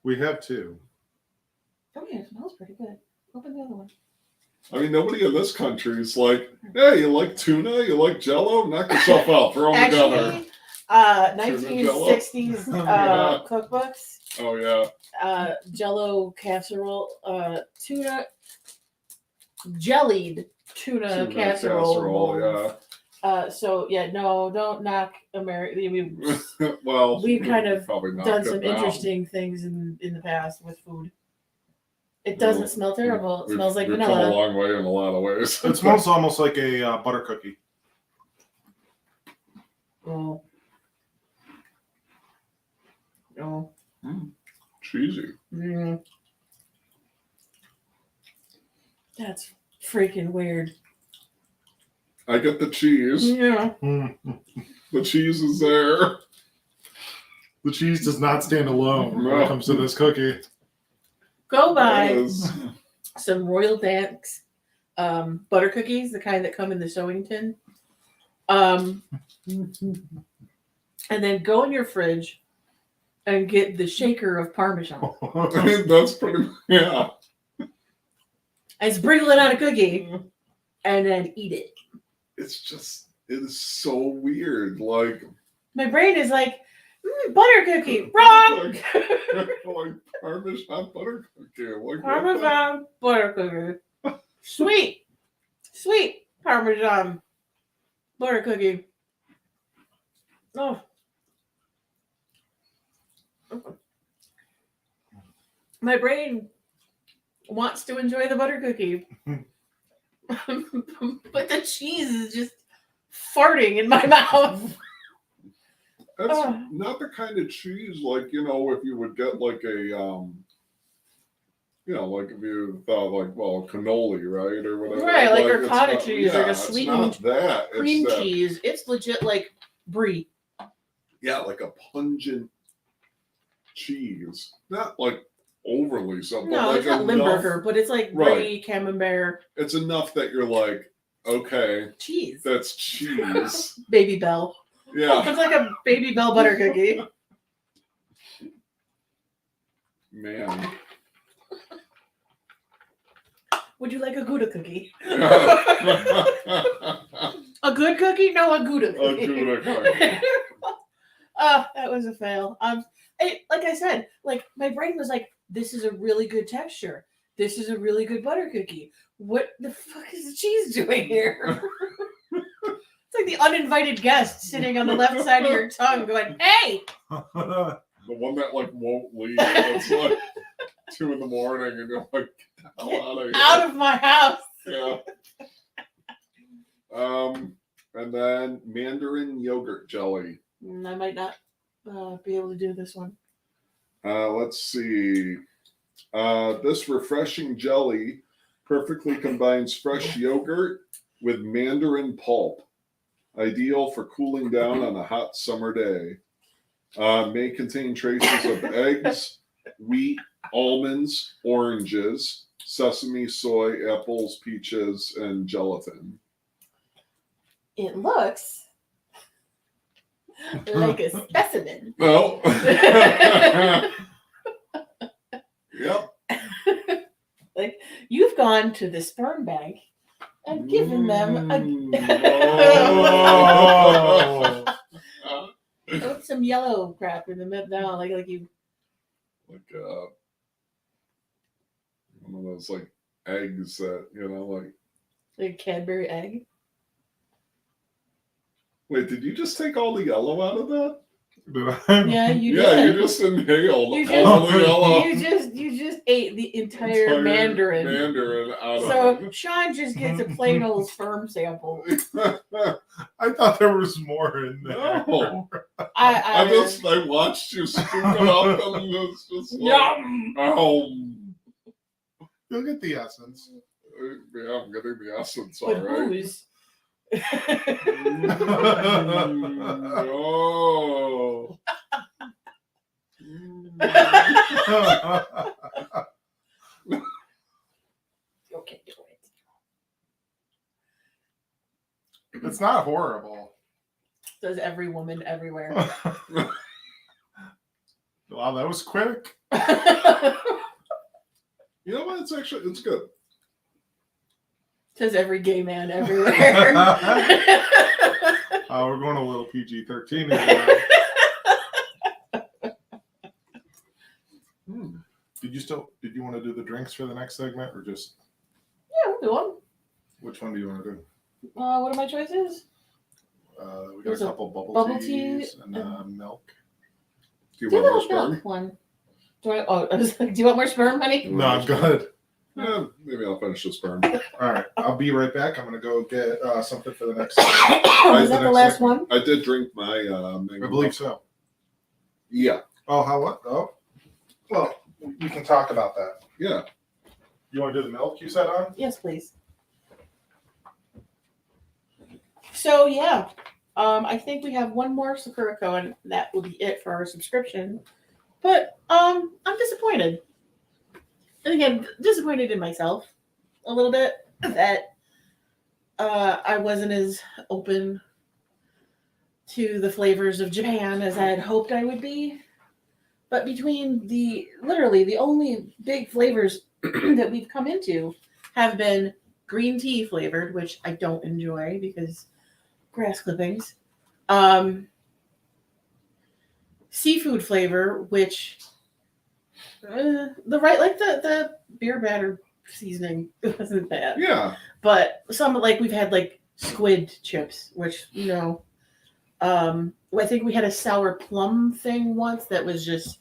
We have two. Oh yeah, it smells pretty good. Open the other one. I mean, nobody in this country is like, hey, you like tuna? You like Jello? Knock yourself out. Throw them together. 1960s cookbooks. Oh yeah. Jello casserole, tuna, jellied tuna casserole. Yeah. So yeah, no, don't knock America. Well, we've kind of done some down. Interesting things in the past with food. It doesn't smell terrible. It smells like we've vanilla. come a long way in a lot of ways. It smells almost like a butter cookie. Oh. Oh. Cheesy. That's freaking weird. I get the cheese. Yeah. The cheese is there. The cheese does not stand alone when it comes to this cookie. Go buy some Royal Danks butter cookies, the kind that come in the sewing tin. And then go in your fridge and get the shaker of Parmesan. That's pretty, yeah. And sprinkle it on a cookie and then eat it. It's just, it is so weird. Like, my brain is like, butter cookie, wrong! like Parmesan butter cookie. Like, Parmesan butter cookie. Sweet Parmesan butter cookie. Oh. My brain wants to enjoy the butter cookie. But the cheese is just farting in my mouth. That's Oh. not the kind of cheese like, if you would get like a like if you thought like, well, cannoli, right, or whatever. Right, like it's ricotta not- cheese, yeah, like a it's sweetened not that. cream it's that, cheese. It's legit like brie. Yeah, like a pungent cheese, not like overly so. No, but like it's not enough, Limburger, but it's like brie, camembert, It's enough that you're like, okay, cheese. that's cheese. Baby Bell. Yeah, It's like a Baby Bell butter cookie. man. Would you like a Gouda cookie? A A good cookie? No, a Gouda cookie. Gouda cookie. That was a fail. Like I said, like my brain was like, this is a really good texture. This is a really good butter cookie. What the fuck is the cheese doing here? It's like the uninvited guest sitting on the left side of your tongue going, hey! The one that like won't leave. It's like 2 a.m. and you're like, get the hell out of here. Out of my house. Yeah. And then Mandarin yogurt jelly. I might not be able to do this one. Let's see. This refreshing jelly perfectly combines fresh yogurt with mandarin pulp, ideal for cooling down on a hot summer day. May contain traces of eggs, wheat, almonds, oranges, sesame, soy, apples, peaches, and gelatin. It looks like a specimen. No. Yep. Like you've gone to the sperm bank and given them Oh. with some yellow crap in the middle. No, like you. Like one of those like eggs that like. Like a Cadbury egg. Wait, did you just take all the yellow out of that? Yeah, you Yeah, did. you just inhaled You all the yellow. You just ate the entire mandarin. Mandarin out So of Shaun just gets a plain old sperm sample. it. I thought there was more in there. No. I I watched you scoop it up and it's just like, Yum. oh. You'll get the essence. Yeah, I'm getting the essence, all But right. who's? Oh. Okay, do it. It's not horrible. Says every woman everywhere. Wow, that was quick. You know what? It's good. Says every gay man everywhere. We're going a little PG-13 here. Did you want to do the drinks for the next segment or just Yeah, we'll do one. which one do you want to do? What are my choices? We got There's a a couple bubble teas tea and milk. Do you Do want more the sperm? milk one. I was like, do you want more sperm, honey? No, I'm good. Yeah, maybe I'll finish the sperm. All right, I'll be right back. I'm gonna go get something for the next segment. Is that the last one? I did drink my mango. I believe so. Yeah. Oh, how what? Oh, well, we can talk about that. Yeah. You want to do the milk you said on? Yes, please. So yeah, I think we have one more Sakuraco, and that will be it for our subscription. But I'm disappointed. And again, disappointed in myself a little bit that I wasn't as open to the flavors of Japan as I had hoped I would be. But between the only big flavors that we've come into have been green tea flavored, which I don't enjoy because grass clippings. Seafood flavor, which the beer batter seasoning wasn't bad. Yeah. But some we've had squid chips, which I think we had a sour plum thing once that was just.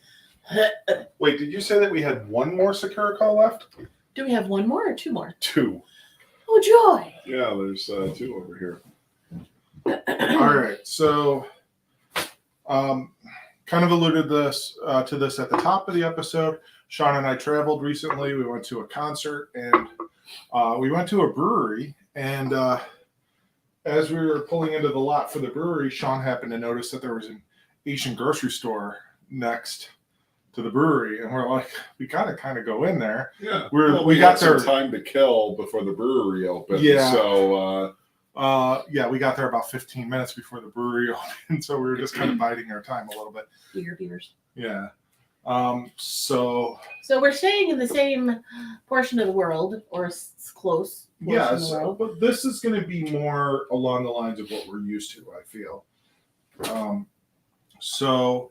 Wait, did you say that we had one more Sakuraco left? Do we have one more or two more? 2. Oh joy! Yeah, there's 2 over here. All right, so kind of alluded to this at the top of the episode. Shaun and I traveled recently. We went to a concert and we went to a brewery. And as we were pulling into the lot for the brewery, Shaun happened to notice that there was an Asian grocery store next to the brewery, and we're like, we gotta kind of go in there. Yeah, We got some there time to kill before the brewery opened. Yeah. So we got there about 15 minutes before the brewery opened, so we were just kind of biding our time a little bit. Beavers. Yeah. So we're staying in the same portion of the world, or close portion of the world. but this is going to be more along the lines of what we're used to, I feel. So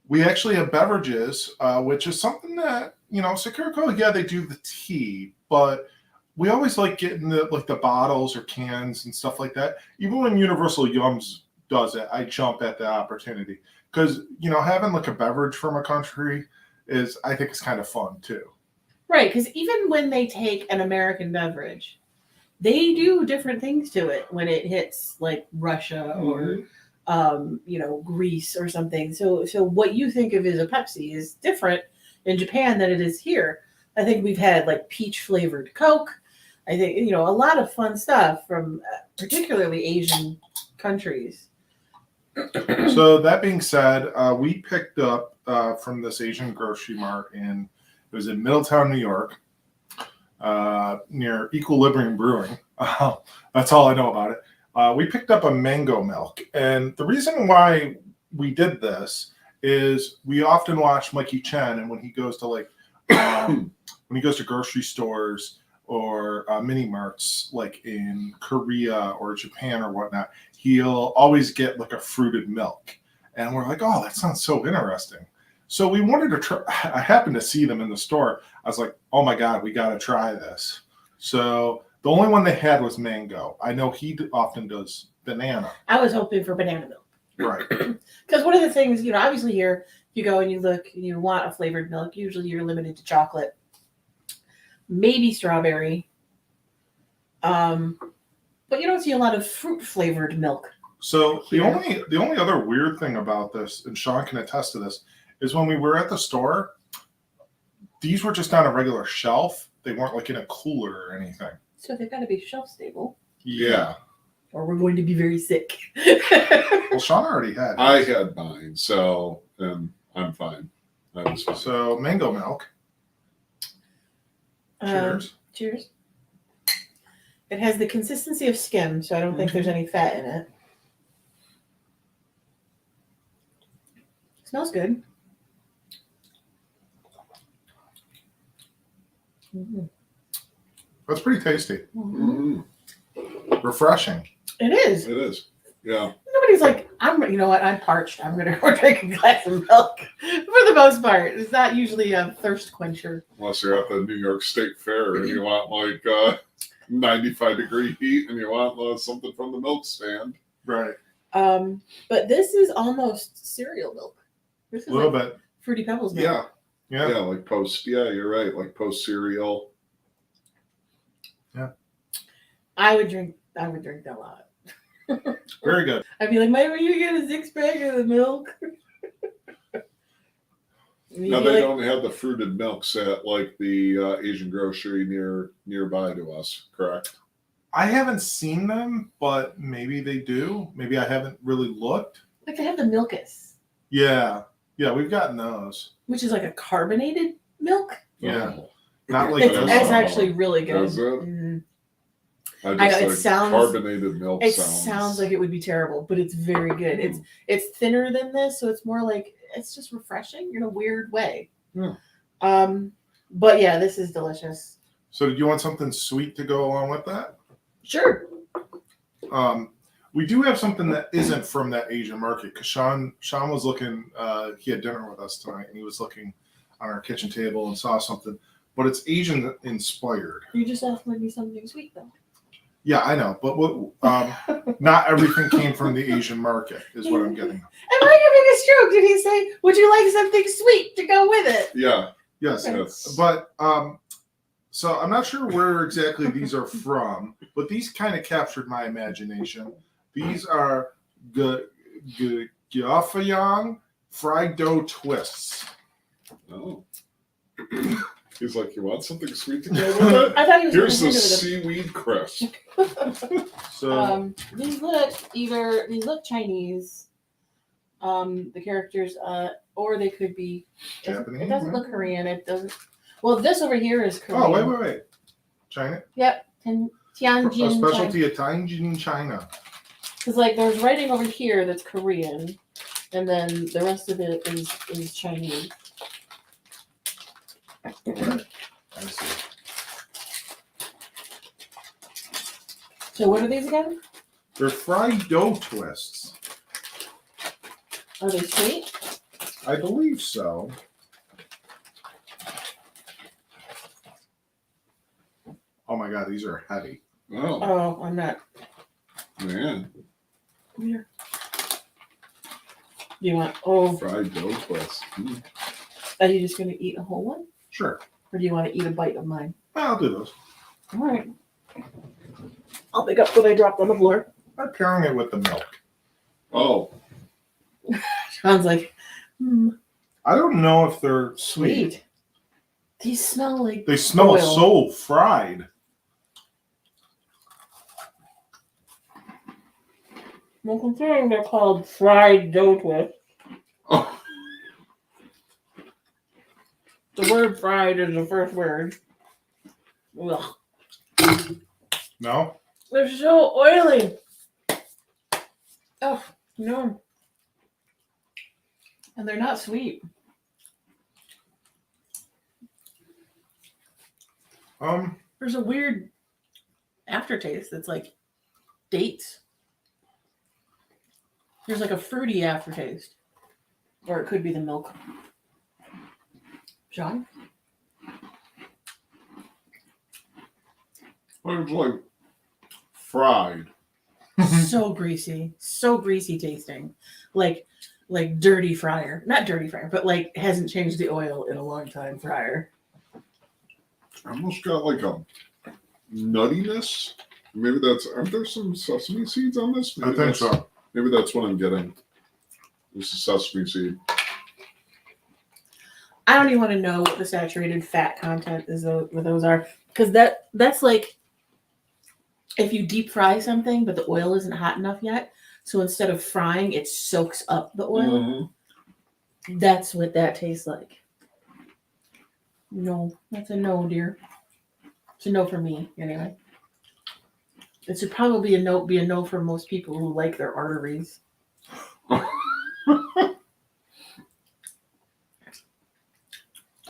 we actually have beverages, which is something that, Sakuraco, they do the tea, but we always like getting the bottles or cans and stuff like that. Even when Universal Yums does it, I jump at the opportunity because, having like a beverage from a country I think it's kind of fun too. Right, because even when they take an American beverage, they do different things to it when it hits like Russia or Greece or something. So what you think of as a Pepsi is different in Japan than it is here. I think we've had like peach flavored Coke. I think, a lot of fun stuff from particularly Asian countries. So that being said, we picked up from this Asian grocery mart it was in Middletown, New York, near Equilibrium Brewing. That's all I know about it. We picked up a mango milk. And the reason why we did this is we often watch Mikey Chen, and when he goes to when he goes to grocery stores or mini marts like in Korea or Japan or whatnot, he'll always get like a fruited milk. And we're like, oh, that sounds so interesting. So we wanted to try. I happened to see them in the store. I was like, oh my God, we got to try this. So the only one they had was mango. I know he often does banana. I was hoping for banana milk. Right. Because one of the things, obviously here, you go and you look and you want a flavored milk. Usually you're limited to chocolate, maybe strawberry. But you don't see a lot of fruit flavored milk. So the only other weird thing about this, and Shaun can attest to this, is when we were at the store, these were just on a regular shelf. They weren't like in a cooler or anything. So they've got to be shelf stable. Yeah. Or we're going to be very sick. Well, Shaun already had it. I had mine, so I'm fine. I was fine. So mango milk. Cheers. Cheers. It has the consistency of skim, so I don't think there's any fat in it. Smells good. Mm-hmm. That's pretty tasty. Mm-hmm. Refreshing. It is. It is. Yeah. Nobody's like, you know what? I'm parched. I'm going to go drink a glass of milk. For the most part, it's not usually a thirst quencher. Unless you're at the New York State Fair and you want like 95-degree heat and you want something from the milk stand. Right. But this is almost cereal milk. This is a little bit. Fruity Pebbles milk. Yeah. Yeah, like you're right, like post cereal. Yeah. I would drink that a lot. Very good. I'd be like, Mike, will you get a 6-pack of the milk? Now they don't have the fruited milks at like the Asian grocery nearby to us, correct? I haven't seen them, but maybe they do. Maybe I haven't really looked. Like they have the Milkus. Yeah. Yeah, we've gotten those. Which is like a carbonated milk. Yeah. Oh. Not like It's this. actually really good. Is it? Mm-hmm. I know, it like sounds- carbonated milk. It sounds like it would be terrible, but it's very good. It's thinner than this, so it's more like it's just refreshing in a weird way. Yeah. But yeah, this is delicious. So did you want something sweet to go along with that? Sure. We do have something that isn't from that Asian market because Shaun was looking. He had dinner with us tonight, and he was looking on our kitchen table and saw something, but it's Asian inspired. You just asked me something sweet though. Yeah, I know, but not everything came from the Asian market, is what I'm getting. Am I having a stroke? Did he say, "Would you like something sweet to go with it"? Yeah. Yes, Yes. but so I'm not sure where exactly these are from, but these kind of captured my imagination. These are Gyoffayang fried dough twists. Oh. He's like, you want something sweet to go with it? I thought he was Here's the going to seaweed crisp. So these look Chinese. The characters, or they could be Japanese. It doesn't look Korean. It doesn't. Well, this over here is Korean. Oh, wait. China? Yep. Tianjin. A specialty of Tianjin, China. Because like there's writing over here that's Korean, and then the rest of it is Chinese. Right. I see. So what are these again? They're fried dough twists. Are they sweet? I believe so. Oh my god, these are heavy. Oh, Oh, I'm not. man. Come here. You want? Oh, Fried dough twist. Mm. are you just gonna eat a whole one, Sure. or do you want to eat a bite of mine? I'll do those. All right. I'll pick up what I dropped on the floor. I'm pairing it with the milk. Oh, Sounds like, I don't know if they're sweet. sweet. These smell like They smell oil. so fried. Well, considering they're called fried dough twist, oh. the word fried is the first word. Ugh. No? They're so oily. Oh, no. And they're not sweet. There's a weird aftertaste that's like dates. There's like a fruity aftertaste. Or it could be the milk. Shaun? It's like fried. So greasy. So greasy tasting. Like dirty fryer. Not dirty fryer, but like hasn't changed the oil in a long time fryer. I almost got like a nuttiness. Maybe that's, aren't there some sesame seeds on this? I think so. Maybe that's what I'm getting. This is sesame seed. I don't even want to know what the saturated fat content is. What those are, because that's like if you deep fry something, but the oil isn't hot enough yet. So instead of frying, it soaks up the oil. Mm-hmm. That's what that tastes like. No, that's a no, dear. It's a no for me, anyway. It should probably be a no for most people who like their arteries.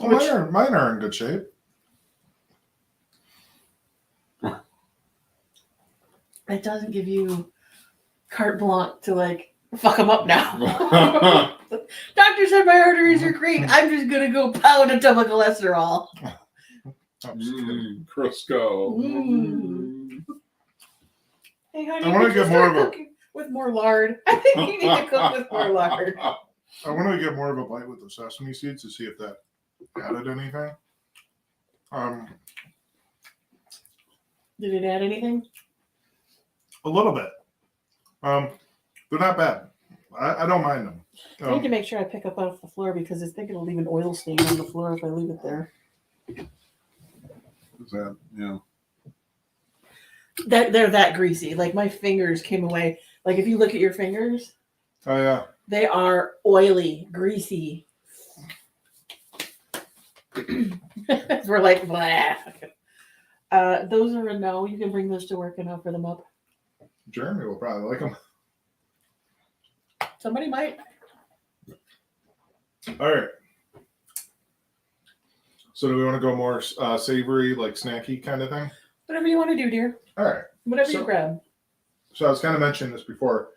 Well, mine are in good shape. It doesn't give you carte blanche to like fuck them up now. Doctor said my arteries are great. I'm just gonna go pound a tub of cholesterol. Crisco. Mm. Hey, honey, I wanna could you get more start of a- cooking with more lard. I think you need to cook with more lard. I want to get more of a bite with the sesame seeds to see if that added anything. Did it add anything? A little bit. They're not bad. I don't mind them. I need to make sure I pick up off the floor because I think it'll leave an oil stain on the floor if I leave it there. Is that, yeah. They're that greasy. Like my fingers came away. Like if you look at your fingers, Oh yeah. they are oily, greasy. We're like, blah. Those are a no. You can bring those to work and offer them up. Jeremy will probably like them. Somebody might. All right. So do we want to go more savory, like snacky kind of thing? Whatever you want to do, dear. All right. Whatever So- you grab. So I was kind of mentioning this before.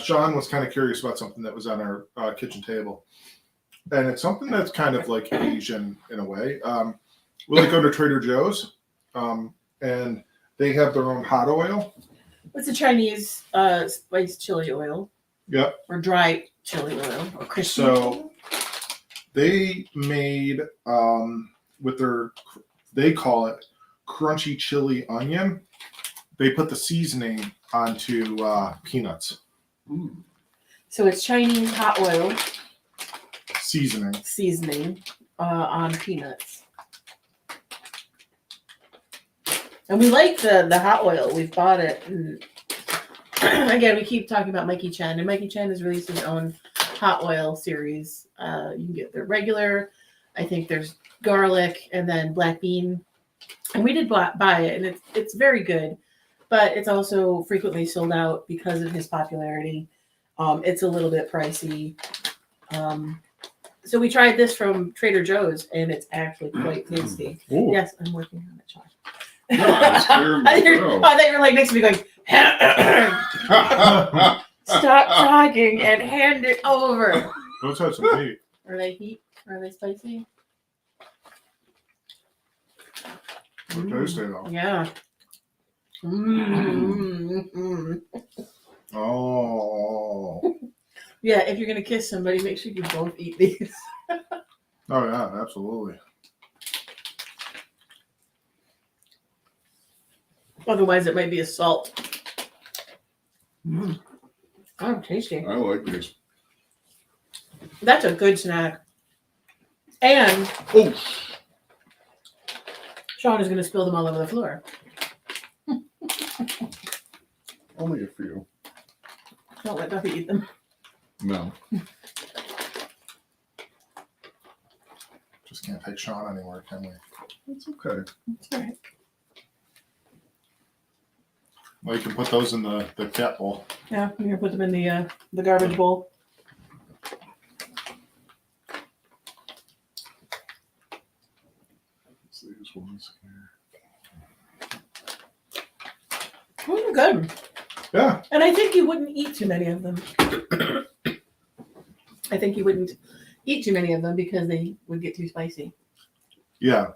Shaun was kind of curious about something that was on our kitchen table. And it's something that's kind of like Asian in a way. We like go to Trader Joe's, and they have their own hot oil. It's a Chinese spiced chili oil. Yep. Or dry chili oil. Or Christian. So they made they call it crunchy chili onion. They put the seasoning onto peanuts. Mm. So it's Chinese hot oil Seasoning. on peanuts. And we like the hot oil. We've bought it. And again, we keep talking about Mikey Chen, and Mikey Chen has released his own hot oil series. You can get the regular. I think there's garlic and then black bean. And we did buy it, and it's very good, but it's also frequently sold out because of his popularity. It's a little bit pricey. So we tried this from Trader Joe's, and it's actually quite tasty. Ooh. Yes, I'm working on it, Shaun. No, I was hearing I the girl. thought you were like next to me going, stop talking and hand it over. Those have some heat. Are they heat? Are they spicy? They're tasty though. Yeah. Mm-hmm. Oh. Yeah, if you're going to kiss somebody, make sure you both eat these. Oh yeah, absolutely. Otherwise, it might be assault. Oh, tasty. I like these. That's a good snack. And Oh, Shaun is going to spill them all over the floor. only a few. Don't let Duffy eat them. No. Just can't take Shaun anywhere, can we? It's okay. It's all right. Well, you can put those in the cat bowl. Yeah, I'm going to put them in the garbage bowl. It's these ones here. Oh, good. Yeah. And I think you wouldn't eat too many of them. I think you wouldn't eat too many of them because they would get too spicy. Yeah.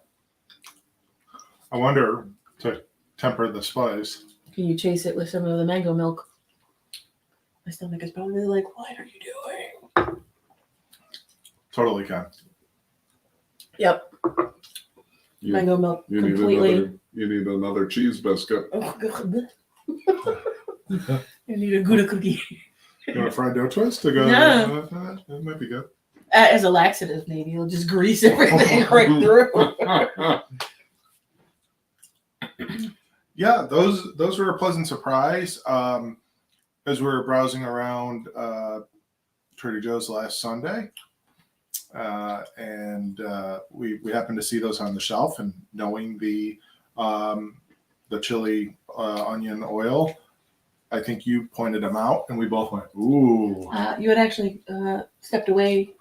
I wonder, to temper the spice. Can you chase it with some of the mango milk? My stomach is probably like, what are you doing? Totally can. Yep. You, Mango milk you completely. need another cheese biscuit. Oh, God. I need a Gouda cookie. You want a fried dough twist to go? No. That might be good. As a laxative, maybe. You'll just grease everything right through. Yeah, those were a pleasant surprise. As we were browsing around Trader Joe's last Sunday, and we happened to see those on the shelf, and knowing the chili onion oil, I think you pointed them out, and we both went, "Ooh!" You had actually stepped away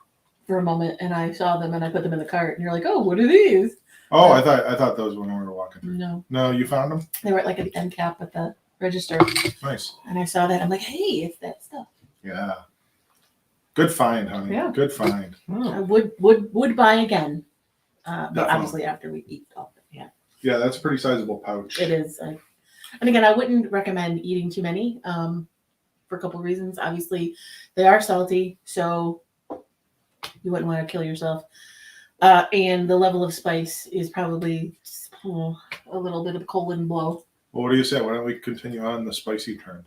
for a moment, and I saw them, and I put them in the cart, and you're like, "Oh, what are these?" Oh, I thought those when we were walking through. No, No, you found them. they were like at the end cap at the register, Nice. and I saw that. I'm like, "Hey, it's that stuff." Yeah. Good find, honey. Yeah. Good find. I would buy again, but Definitely. obviously after we eat all of it. Yeah, Yeah, that's a pretty sizable pouch. it is. And again, I wouldn't recommend eating too many for a couple of reasons. Obviously, they are salty, so you wouldn't want to kill yourself. And the level of spice is probably a little bit of a colon blow. Well, what do you say? Why don't we continue on the spicy trend?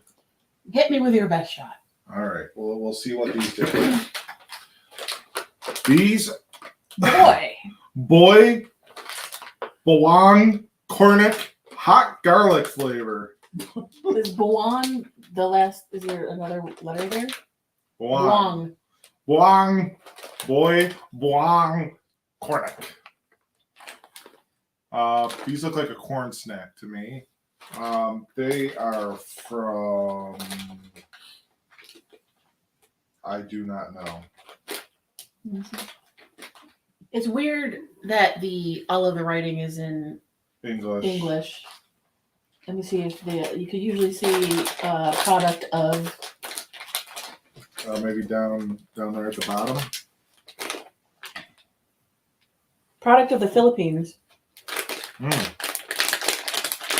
Hit me with your best shot. All right. Well, we'll see what these do. These Boy, Bawang Cornick hot garlic flavor. is Bawang the last? Is there another letter there? Bawang. Bawang. Bawang Cornick. These look like a corn snack to me. They are from, I do not know. It's weird that all of the writing is in English. Let me see if you could usually see product of. Maybe down there at the bottom. Product of the Philippines.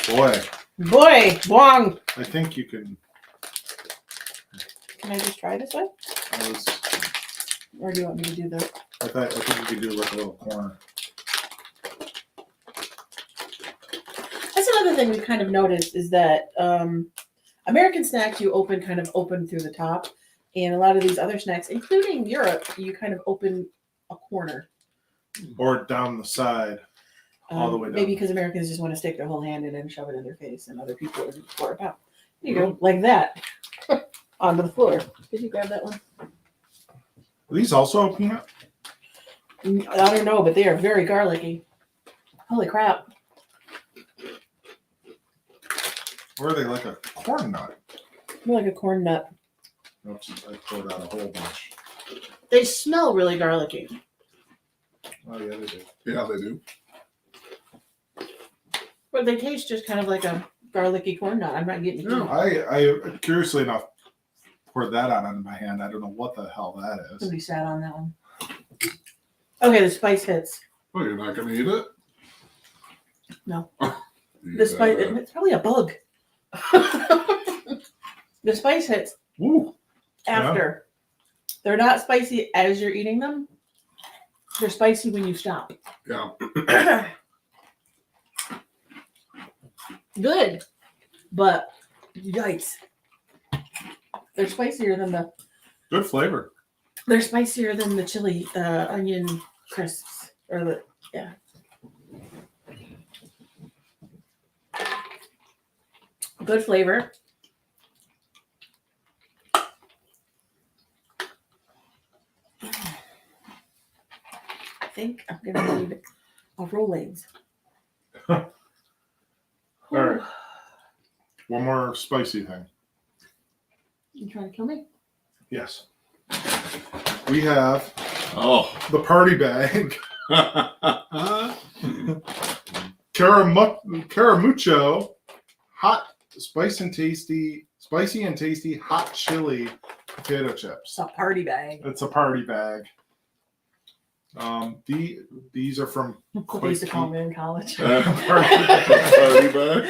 Boy, Bawang. I think you can. Can I just try this one? Or do you want me to do the? I think you could do like a little corner. That's another thing we've kind of noticed is that American snacks you open through the top, And a lot of these other snacks, including Europe, you kind of open a corner. Or down the side. All the way down. Maybe because Americans just want to stick their whole hand in and shove it in their face, and other people are for about. There you go, like that, onto the floor. Did you grab that one? Are these also a peanut? I don't know, but they are very garlicky. Holy crap! Or are they like a corn nut? More like a corn nut. Oops, I poured out a whole bunch. They smell really garlicky. Oh yeah, they do. Yeah, they do. But they taste just kind of like a garlicky corn nut. I'm not getting you. I curiously enough poured that out on my hand. I don't know what the hell that is. Somebody sat on that one. Okay, the spice hits. Oh, you're not going to eat it? No. You The spice, better. it's probably a bug. The spice hits Ooh. after. They're not spicy as you're eating them. They're spicy when you stop. Yeah. Good, but yikes. They're spicier than the. Good flavor. They're spicier than the chili onion crisps or the yeah. Good flavor. I think I'm gonna need a Rolaids. All right. One more spicy thing. You trying to kill me? Yes. We have Oh. the party bag. Caramucho hot spicy and tasty hot chili potato chips. It's a party bag. It's a party bag. These are from What they used to call me in college. Party bag.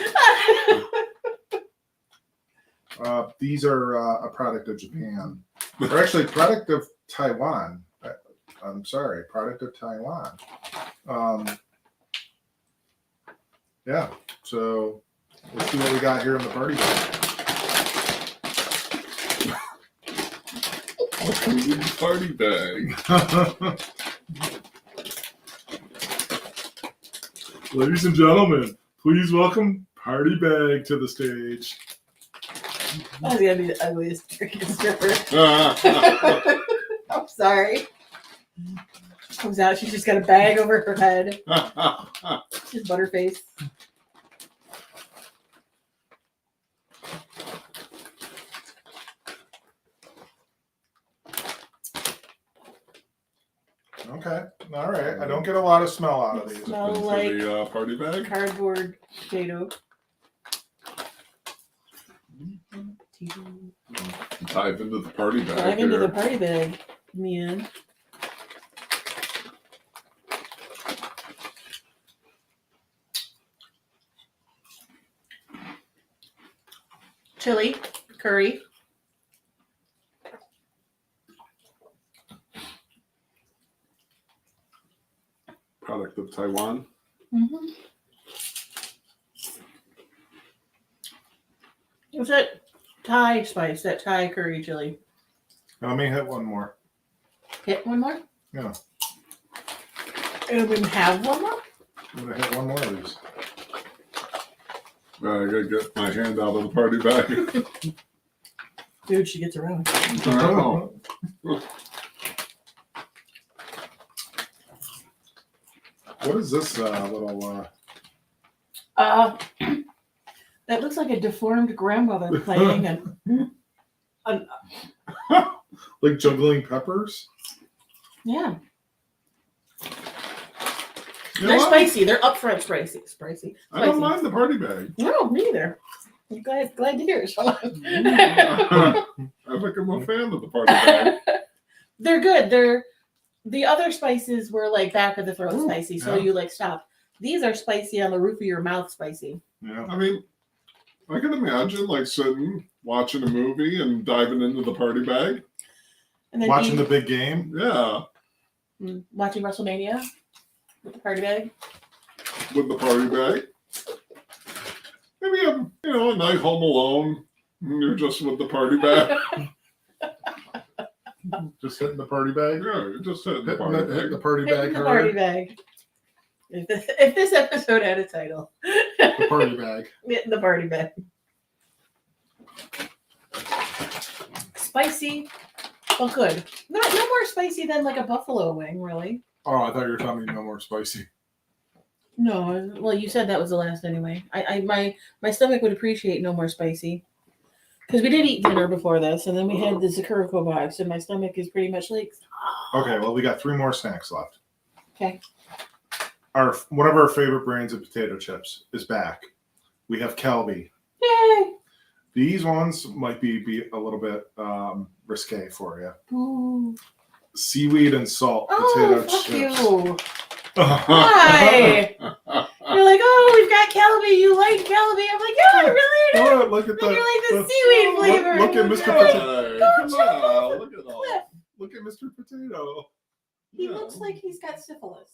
These are a product of Japan. They're actually a product of Taiwan. I'm sorry, product of Taiwan. Yeah, so let's see what we got here in the party bag. Party bag. Ladies and gentlemen, please welcome Party Bag to the stage. I was gonna be the ugliest freaking stripper. Oh, I'm sorry. Comes out, she's just got a bag over her head. She's butterface. Okay, all right. I don't get a lot of smell out of these. Smell For like the party bag. cardboard potato. Dive into the party bag. Dive into here. the party bag, man. Chili, curry. Product of Taiwan. Mm-hmm. What's that Thai spice? That Thai curry chili. Let me hit one more. Hit one more? Yeah, And we have one more? I'm gonna hit one more of these. I gotta get my hand out of the party bag. Dude, she gets around. Oh. What is this little? That looks like a deformed grandmother playing an Like juggling peppers? yeah. You know They're what? spicy. They're upfront spicy. Spicy. I don't mind the party bag. No, me either. I'm glad to hear it, Shaun. I think I'm a fan of the party bag. They're good. They're the other spices were like back of the throat Ooh, spicy, so yeah. you like stop. These are spicy on the roof of your mouth spicy. Yeah. I mean, I can imagine like sitting, watching a movie and diving into the party bag. And then Watching the big game. Yeah, watching WrestleMania with the party bag. with the party bag. Maybe a night home alone. And you're just with the party bag. Just hitting the party bag. Yeah, you just hit the Hitting party hitting the bag. party Hitting bag. the hard. party bag. If this episode had a title, The party bag. hitting the party bag. Spicy. Well, good. No more spicy than like a buffalo wing, really. Oh, I thought you were telling me no more spicy. No, well, you said that was the last anyway. My stomach would appreciate no more spicy. Because we did eat dinner before this, and then we had the Sakuraco box, and my stomach is pretty much like. Okay, well, we got 3 more snacks left. Okay. One of our favorite brands of potato chips is back. We have Calbee. Yay! These ones might be a little bit risque for you. Ooh. Seaweed and salt Oh, potato fuck chips. you. Why? You're like, oh, we've got Calbee. You like Calbee? I'm like, yeah, I really do. Oh, look at You're the like the seaweed flavor. Look at I'm Mr. like, Potato. Come on, look at all. Cliff. Look at Mr. Potato. He looks like he's got syphilis.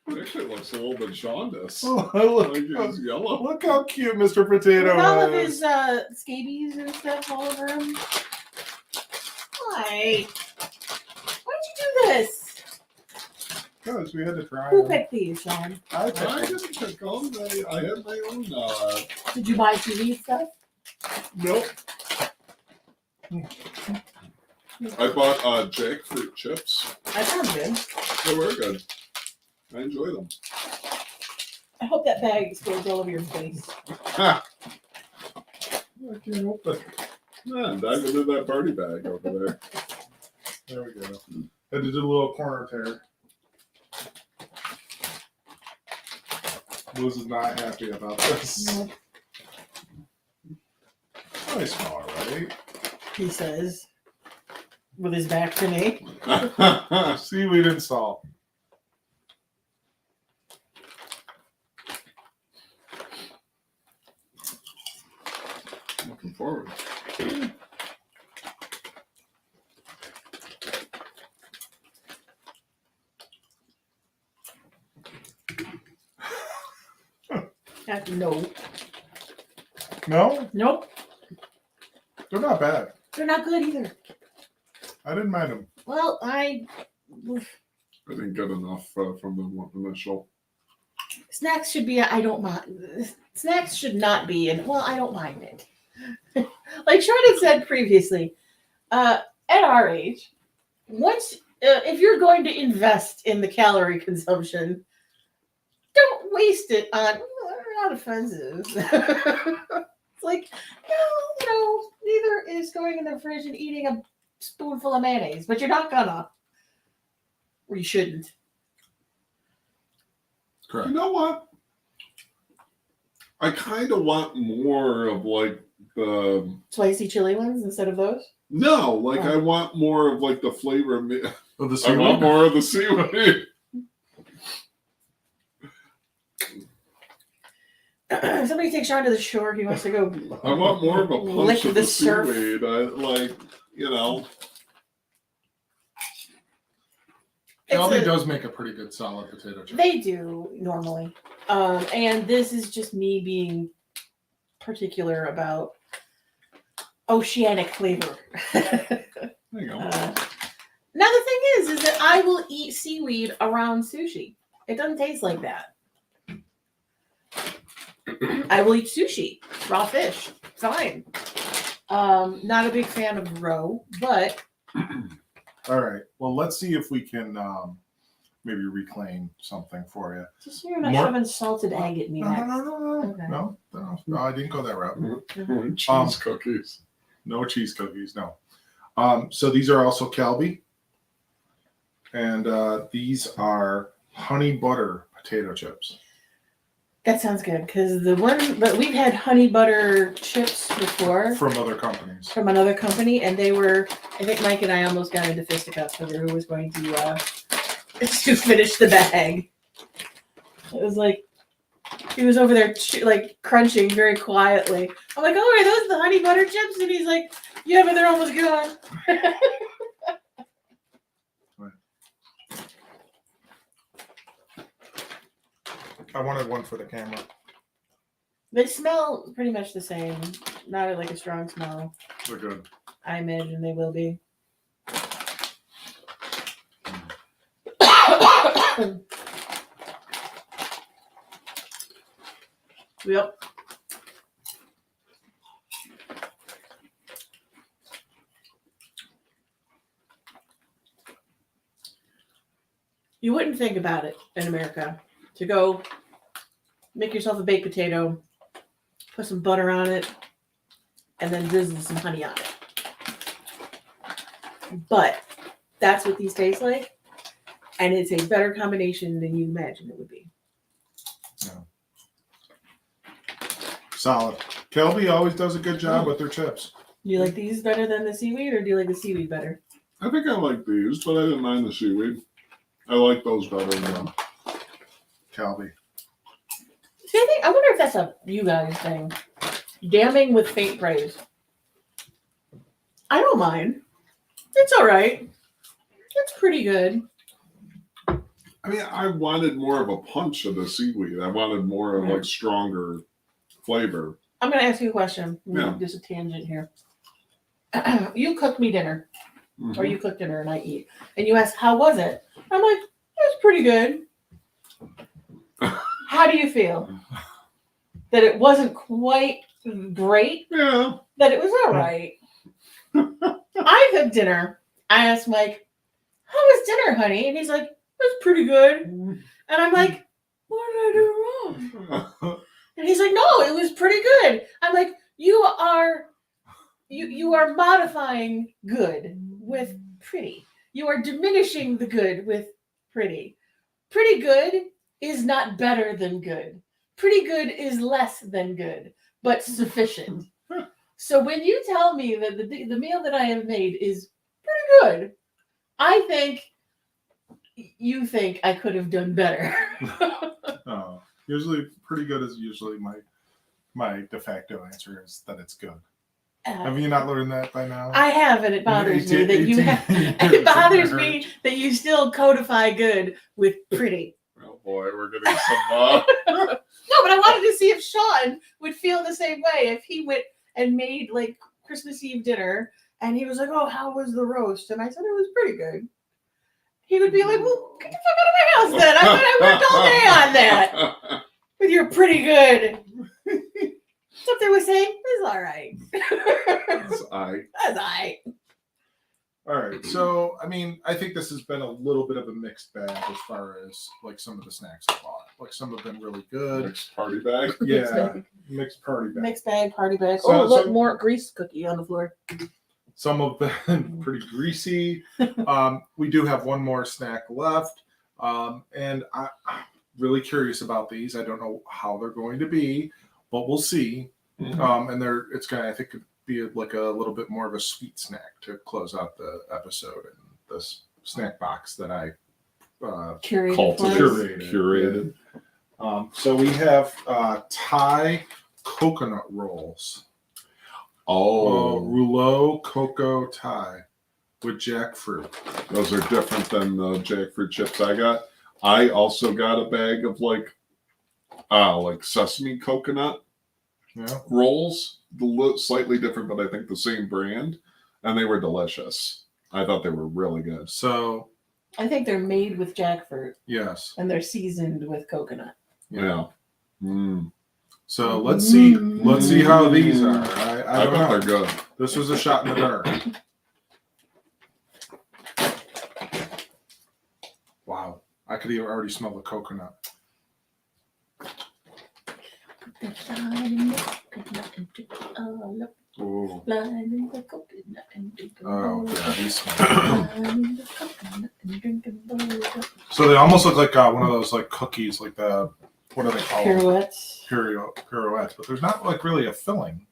It actually looks a little bit jaundiced. Oh, Like look, he's yellow. look how cute Mr. Potato With all of is. his scabies and stuff all over him. Why? Why'd you do this? Because we had to try Who them. picked these, Shaun? I picked I them. didn't pick them. I had my own. Did you buy TV stuff? Nope. I bought jackfruit chips. I found good. They were good. I enjoy them. I hope that bag explodes all over your face. Ha! I can't open it. Yeah, dive into that party bag over there. There we go. Had to do a little corner tear. Liz is not happy about this. Nope. I smell alright. He says, with his back to me. Seaweed and salt. Looking forward. No. No, Nope. they're not bad. They're not good either. I didn't mind them. Well, I didn't get enough from the one initial. snacks should be, I don't mind. Snacks should not be, and well, I don't mind it. Like Shaun had said previously, at our age, once, if you're going to invest in the calorie consumption, don't waste it on, they're not offensive. It's like, neither is going in the fridge and eating a spoonful of mayonnaise, but you're not gonna. Or you shouldn't. Correct. You know what? I kind of want more of like the Spicy chili ones instead of those? no, like Oh. I want more of like the flavor of me. Oh, the I want seaweed? more of the seaweed. Somebody take Shaun to the shore. He wants to go. I want more of a Lick punch of the the surf. seaweed. Calbee It's a- does make a pretty good solid potato chip. They do normally. And this is just me being particular about oceanic flavor. There you go. Now the thing is that I will eat seaweed around sushi. It doesn't taste like that. I will eat sushi, raw fish, fine. Not a big fan of roe, but All right. Well, let's see if we can maybe reclaim something for you. just so you're not More- shoving salted egg at me No, next. no. Okay. No, I didn't go that route. Cheese cookies. No cheese cookies, no. So these are also Calbee. And these are honey butter potato chips. That sounds good because but we've had honey butter chips before From other companies. from another company, and they were. I think Mike and I almost got into fisticuffs over who was going to to finish the bag. It was like he was over there like crunching very quietly. I'm like, "Oh, are those the honey butter chips?" And he's like, "Yeah, but they're almost gone." I wanted one for the camera. They smell pretty much the same. Not like a strong smell. They're good. I imagine they will be. Yep. You wouldn't think about it in America to go make yourself a baked potato, put some butter on it, and then drizzle some honey on it. But that's what these taste like, and it's a better combination than you imagine it would be. Solid. Kelby always does a good job with their chips. Do you like these better than the seaweed, or do you like the seaweed better? I think I like these, but I didn't mind the seaweed. I like those better than Kelby. See, I wonder if that's a you guys thing. Damning with faint praise. I don't mind. It's all right. It's pretty good. I mean, I wanted more of a punch of the seaweed. I wanted more of like stronger flavor. I'm going to ask you a question. Yeah. Just a tangent here. You cook me dinner, or you cook dinner and I eat. And you ask, how was it? I'm like, it was pretty good. How do you feel? That it wasn't quite great? Yeah. That it was all right? I cook dinner. I ask Mike, how was dinner, honey? And he's like, it was pretty good. And I'm like, what did I do wrong? And he's like, no, it was pretty good. I'm like, you are modifying good with pretty. You are diminishing the good with pretty. Pretty good is not better than good. Pretty good is less than good, but sufficient. So when you tell me that the meal that I have made is pretty good, I think you think I could have done better. Oh, usually pretty good is usually my de facto answer is that it's good. Have you not learned that by now? I have, and it bothers me that you have. And it bothers me that you still codify good with pretty. Oh boy, we're getting some. No, but I wanted to see if Shaun would feel the same way if he went and made like Christmas Eve dinner, and he was like, "Oh, how was the roast?" And I said it was pretty good. He would be like, "Well, get the fuck out of my house, then! I thought I worked all day on that with your pretty good." Something was saying it's all right. That's That's all right. All right. So, I mean, I think this has been a little bit of a mixed bag as far as like some of the snacks I bought. Like some have been really good. Mixed party bag. Yeah. Mixed party bag. Mixed bag, party bag. So- Oh, look, so- more grease cookie on the floor. Some have been pretty greasy. We do have one more snack left. And I'm really curious about these. I don't know how they're going to be, but we'll see. And it's going to, I think, be like a little bit more of a sweet snack to close out the episode and this snack box that I Curated. So we have Thai coconut rolls. Rouleau cocoa Thai with jackfruit. Those are different than the jackfruit chips I got. I also got a bag of like sesame coconut rolls. Slightly different, but I think the same brand, and they were delicious. I thought they were really good. So I think they're made with jackfruit yes, and they're seasoned with coconut. Yeah. So let's see how these are. I don't thought know. they're good. This was a shot in the dark. Wow, I could already smell the coconut. Ooh. Oh, yeah, these smell. So they almost look like one of those like cookies, like the what are they called? Pirouettes. Pirouettes, but there's not like really a filling.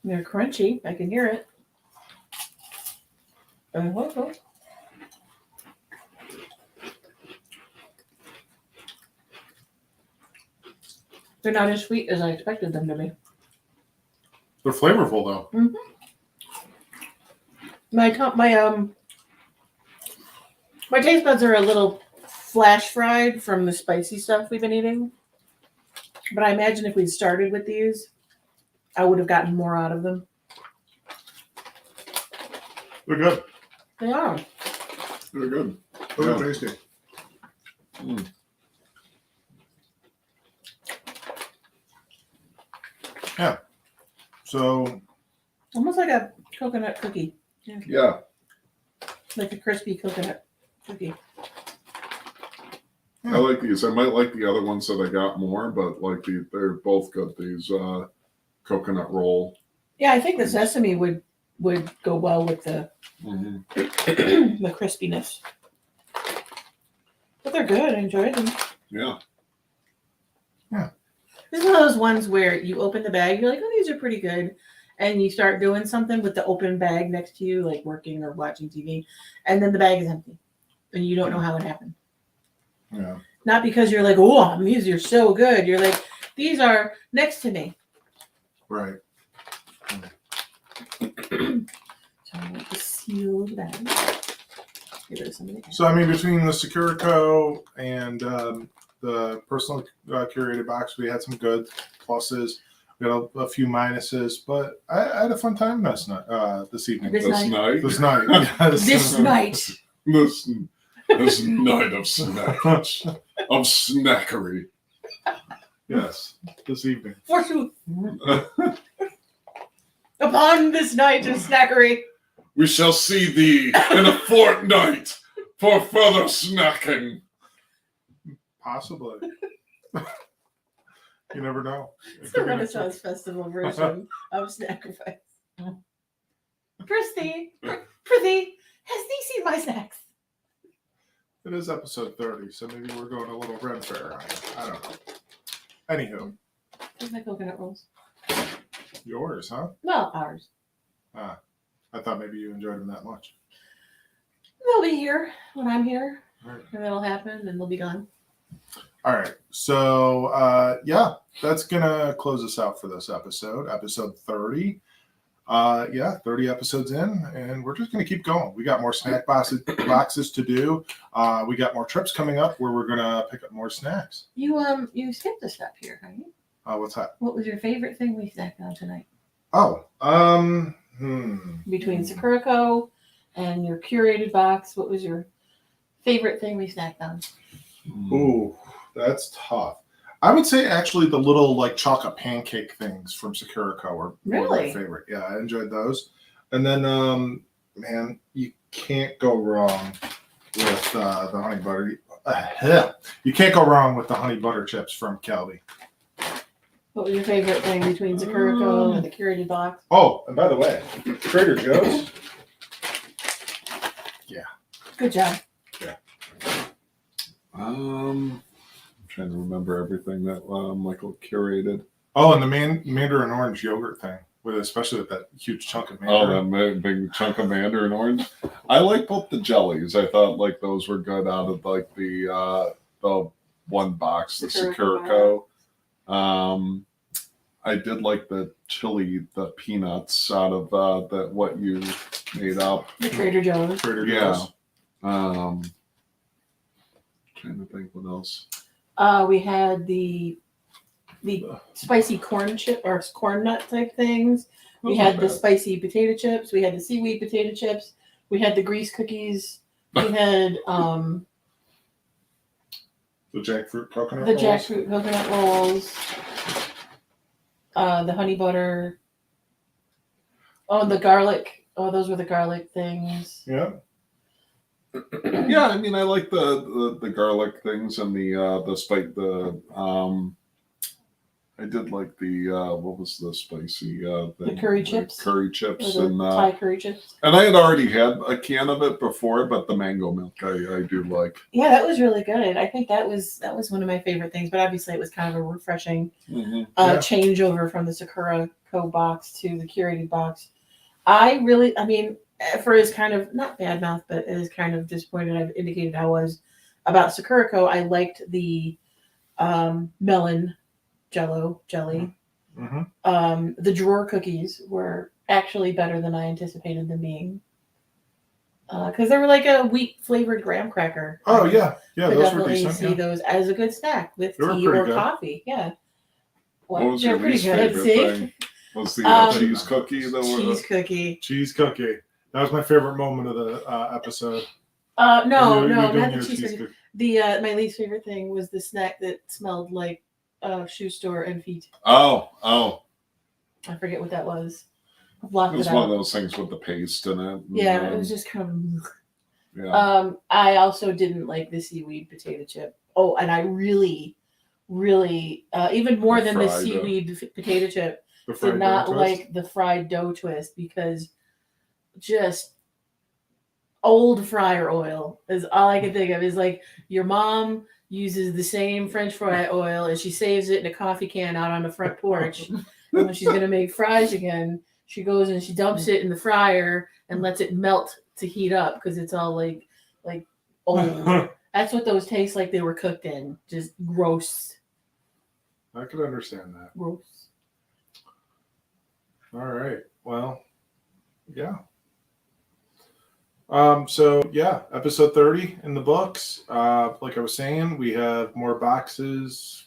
They're crunchy. I can hear it. They're not as sweet as I expected them to be. They're flavorful though. Mm-hmm. My taste buds are a little flash fried from the spicy stuff we've been eating. But I imagine if we'd started with these, I would have gotten more out of them. They're good. They are. They're good. They're Yeah. tasty. Mm. Yeah. So Almost like a coconut cookie. Yeah. Like a crispy coconut cookie. I like these. I might like the other ones that I got more, but like they're both good. These coconut roll. Yeah, I think the sesame would go well with the Mhm. the crispiness. But they're good. I enjoyed them. Yeah. This is one of those ones where you open the bag, you're like, oh, these are pretty good. And you start doing something with the open bag next to you, like working or watching TV, and then the bag is empty. And you don't know how it happened. yeah. Not because you're like, oh, these are so good. You're like, these are next to me. Right. So I want to seal the bag. Get rid of some of the So I mean, between the Sakuraco and the personal curated box, we had some good pluses. We had a few minuses, but I had a fun time this evening. This This night. This night. Yes. This night. This night of snacks. Of snackery. Yes. This evening. Forsooth. Upon this night of snackery. We shall see thee in a fortnight for further snacking. Possibly. You never know. It's the Renaissance Festival version of Snackrifice. Prithee, has thee seen my snacks? It is episode 30, so maybe we're going a little red fair on it. I don't know. Anywho, Where's my coconut rolls? yours, huh? Well, ours. I thought maybe you enjoyed them that much. They'll be here when I'm here, Right. and that'll happen, and they'll be gone. All right. So, yeah, that's going to close us out for this episode 30. 30 episodes in, and we're just going to keep going. We got more snack boxes to do. We got more trips coming up where we're going to pick up more snacks. You skipped a step here, honey. What's that? What was your favorite thing we snacked on tonight? Oh, Between Sakuraco and your curated box, what was your favorite thing we snacked on? Ooh, that's tough. I would say actually the little like chocolate pancake things from Sakuraco were Really? my favorite. Yeah, I enjoyed those. And then, man, you can't go wrong with the honey butter. You can't go wrong with the honey butter chips from Calbee. What was your favorite thing between Sakuraco and the curated box? Oh, and by the way, Trader Joe's. Good job. I'm trying to remember everything that Michael curated. Oh, and the mandarin orange yogurt thing, especially with that huge chunk of Oh, mandarin. that big chunk of mandarin orange. I like both the jellies. I thought like those were good out of like the one box, the Sakuraco. I did like the peanuts out of what you made up. The Trader Joe's. Trader Yeah. Joe's. Trying to think what else. We had the spicy corn chip or corn nut type things. We had the spicy potato chips. We had the seaweed potato chips. We had the grease cookies. We had The jackfruit coconut the rolls. jackfruit coconut rolls. The honey butter. Oh, the garlic. Oh, those were the garlic things. Yeah. Yeah, I mean, I like the garlic things and the spice. I did like the what was the spicy thing? The curry chips? Curry Or chips, the and Thai curry chips. I had already had a can of it before, but the mango milk I do like. Yeah, that was really good. I think that was one of my favorite things. But obviously, it was kind of a refreshing Yeah. changeover from the Sakuraco box to the curated box. I mean, for as kind of not bad mouth, but as kind of disappointed I've indicated I was about Sakuraco, I liked the melon jelly. Mm-hmm. The drawer cookies were actually better than I anticipated them being. Because they were like a wheat flavored graham cracker. Oh yeah, I those were definitely decent. see Yeah. those as a good snack with They were tea pretty or good. coffee. Yeah. What was They're your pretty least good. favorite See? thing? Was the Um, cheese cookie that Cheese cookie. Cheese cookie. That was my favorite moment of the episode. No, You no, doing not the your cheese cookie. cookie. The my least favorite thing was the snack that smelled like shoe store and feet. Oh. I forget what that was. I blocked It was it one out. of those things with the paste in it. Yeah, it was just kind of. Yeah. I also didn't like the seaweed potato chip. Oh, and I really, even more The than the fried, seaweed potato chip, The did fried not dough twist. like the fried dough twist because just old fryer oil is all I can think of. Is like your mom uses the same French fry oil and she saves it in a coffee can out on the front porch. And when she's gonna make fries again, she goes and she dumps it in the fryer and lets it melt to heat up because it's all like old. That's what those taste like they were cooked in. Just gross. I could understand that. Gross. All right. Well, yeah. So yeah, episode 30 in the books. Like I was saying, we have more boxes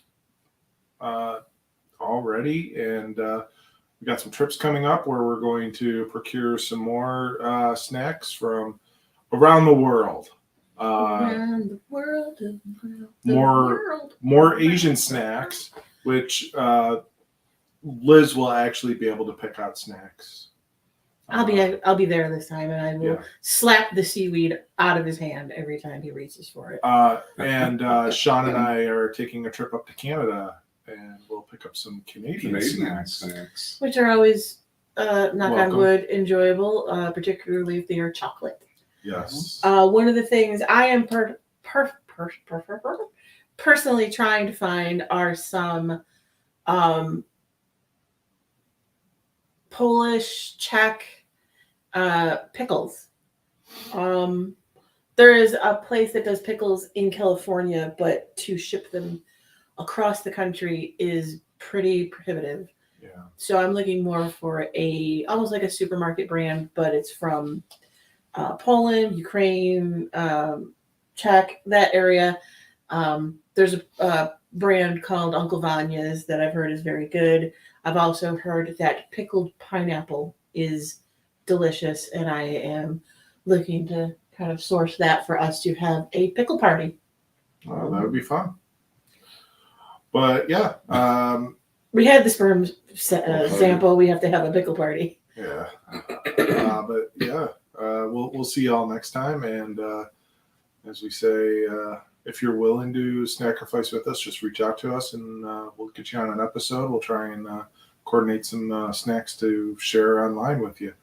already, and we got some trips coming up where we're going to procure some more snacks from around the world. Around the world. More Asian snacks, which Liz will actually be able to pick out snacks. I'll be there this time, and I will slap the seaweed out of his hand every time he reaches for it. And Shaun and I are taking a trip up to Canada, and we'll pick up some Canadian snacks. Which are always, knock on Welcome. wood, enjoyable, particularly if they are chocolate. Yes. One of the things I am personally trying to find are some Polish, Czech pickles. There is a place that does pickles in California, but to ship them across the country is pretty prohibitive. Yeah. So I'm looking more for almost like a supermarket brand, but it's from Poland, Ukraine, Czech, that area. There's a brand called Uncle Vanya's that I've heard is very good. I've also heard that pickled pineapple is delicious, and I am looking to kind of source that for us to have a pickle party. That would be fun. But yeah. We had the sperm sample. We have to have a pickle party. Yeah. But yeah, we'll see y'all next time. And as we say, if you're willing to Snackrifice with us, just reach out to us and we'll get you on an episode. We'll try and coordinate some snacks to share online with you.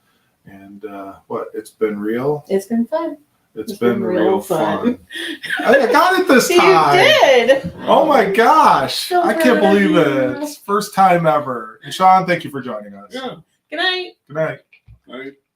And it's been real. It's been fun. It's been real fun. I got it this You time. did. Oh my gosh. So I can't proud of believe you. it. It's first time ever. And Shaun, thank you for joining us. Yeah. Good night. Good night. Right.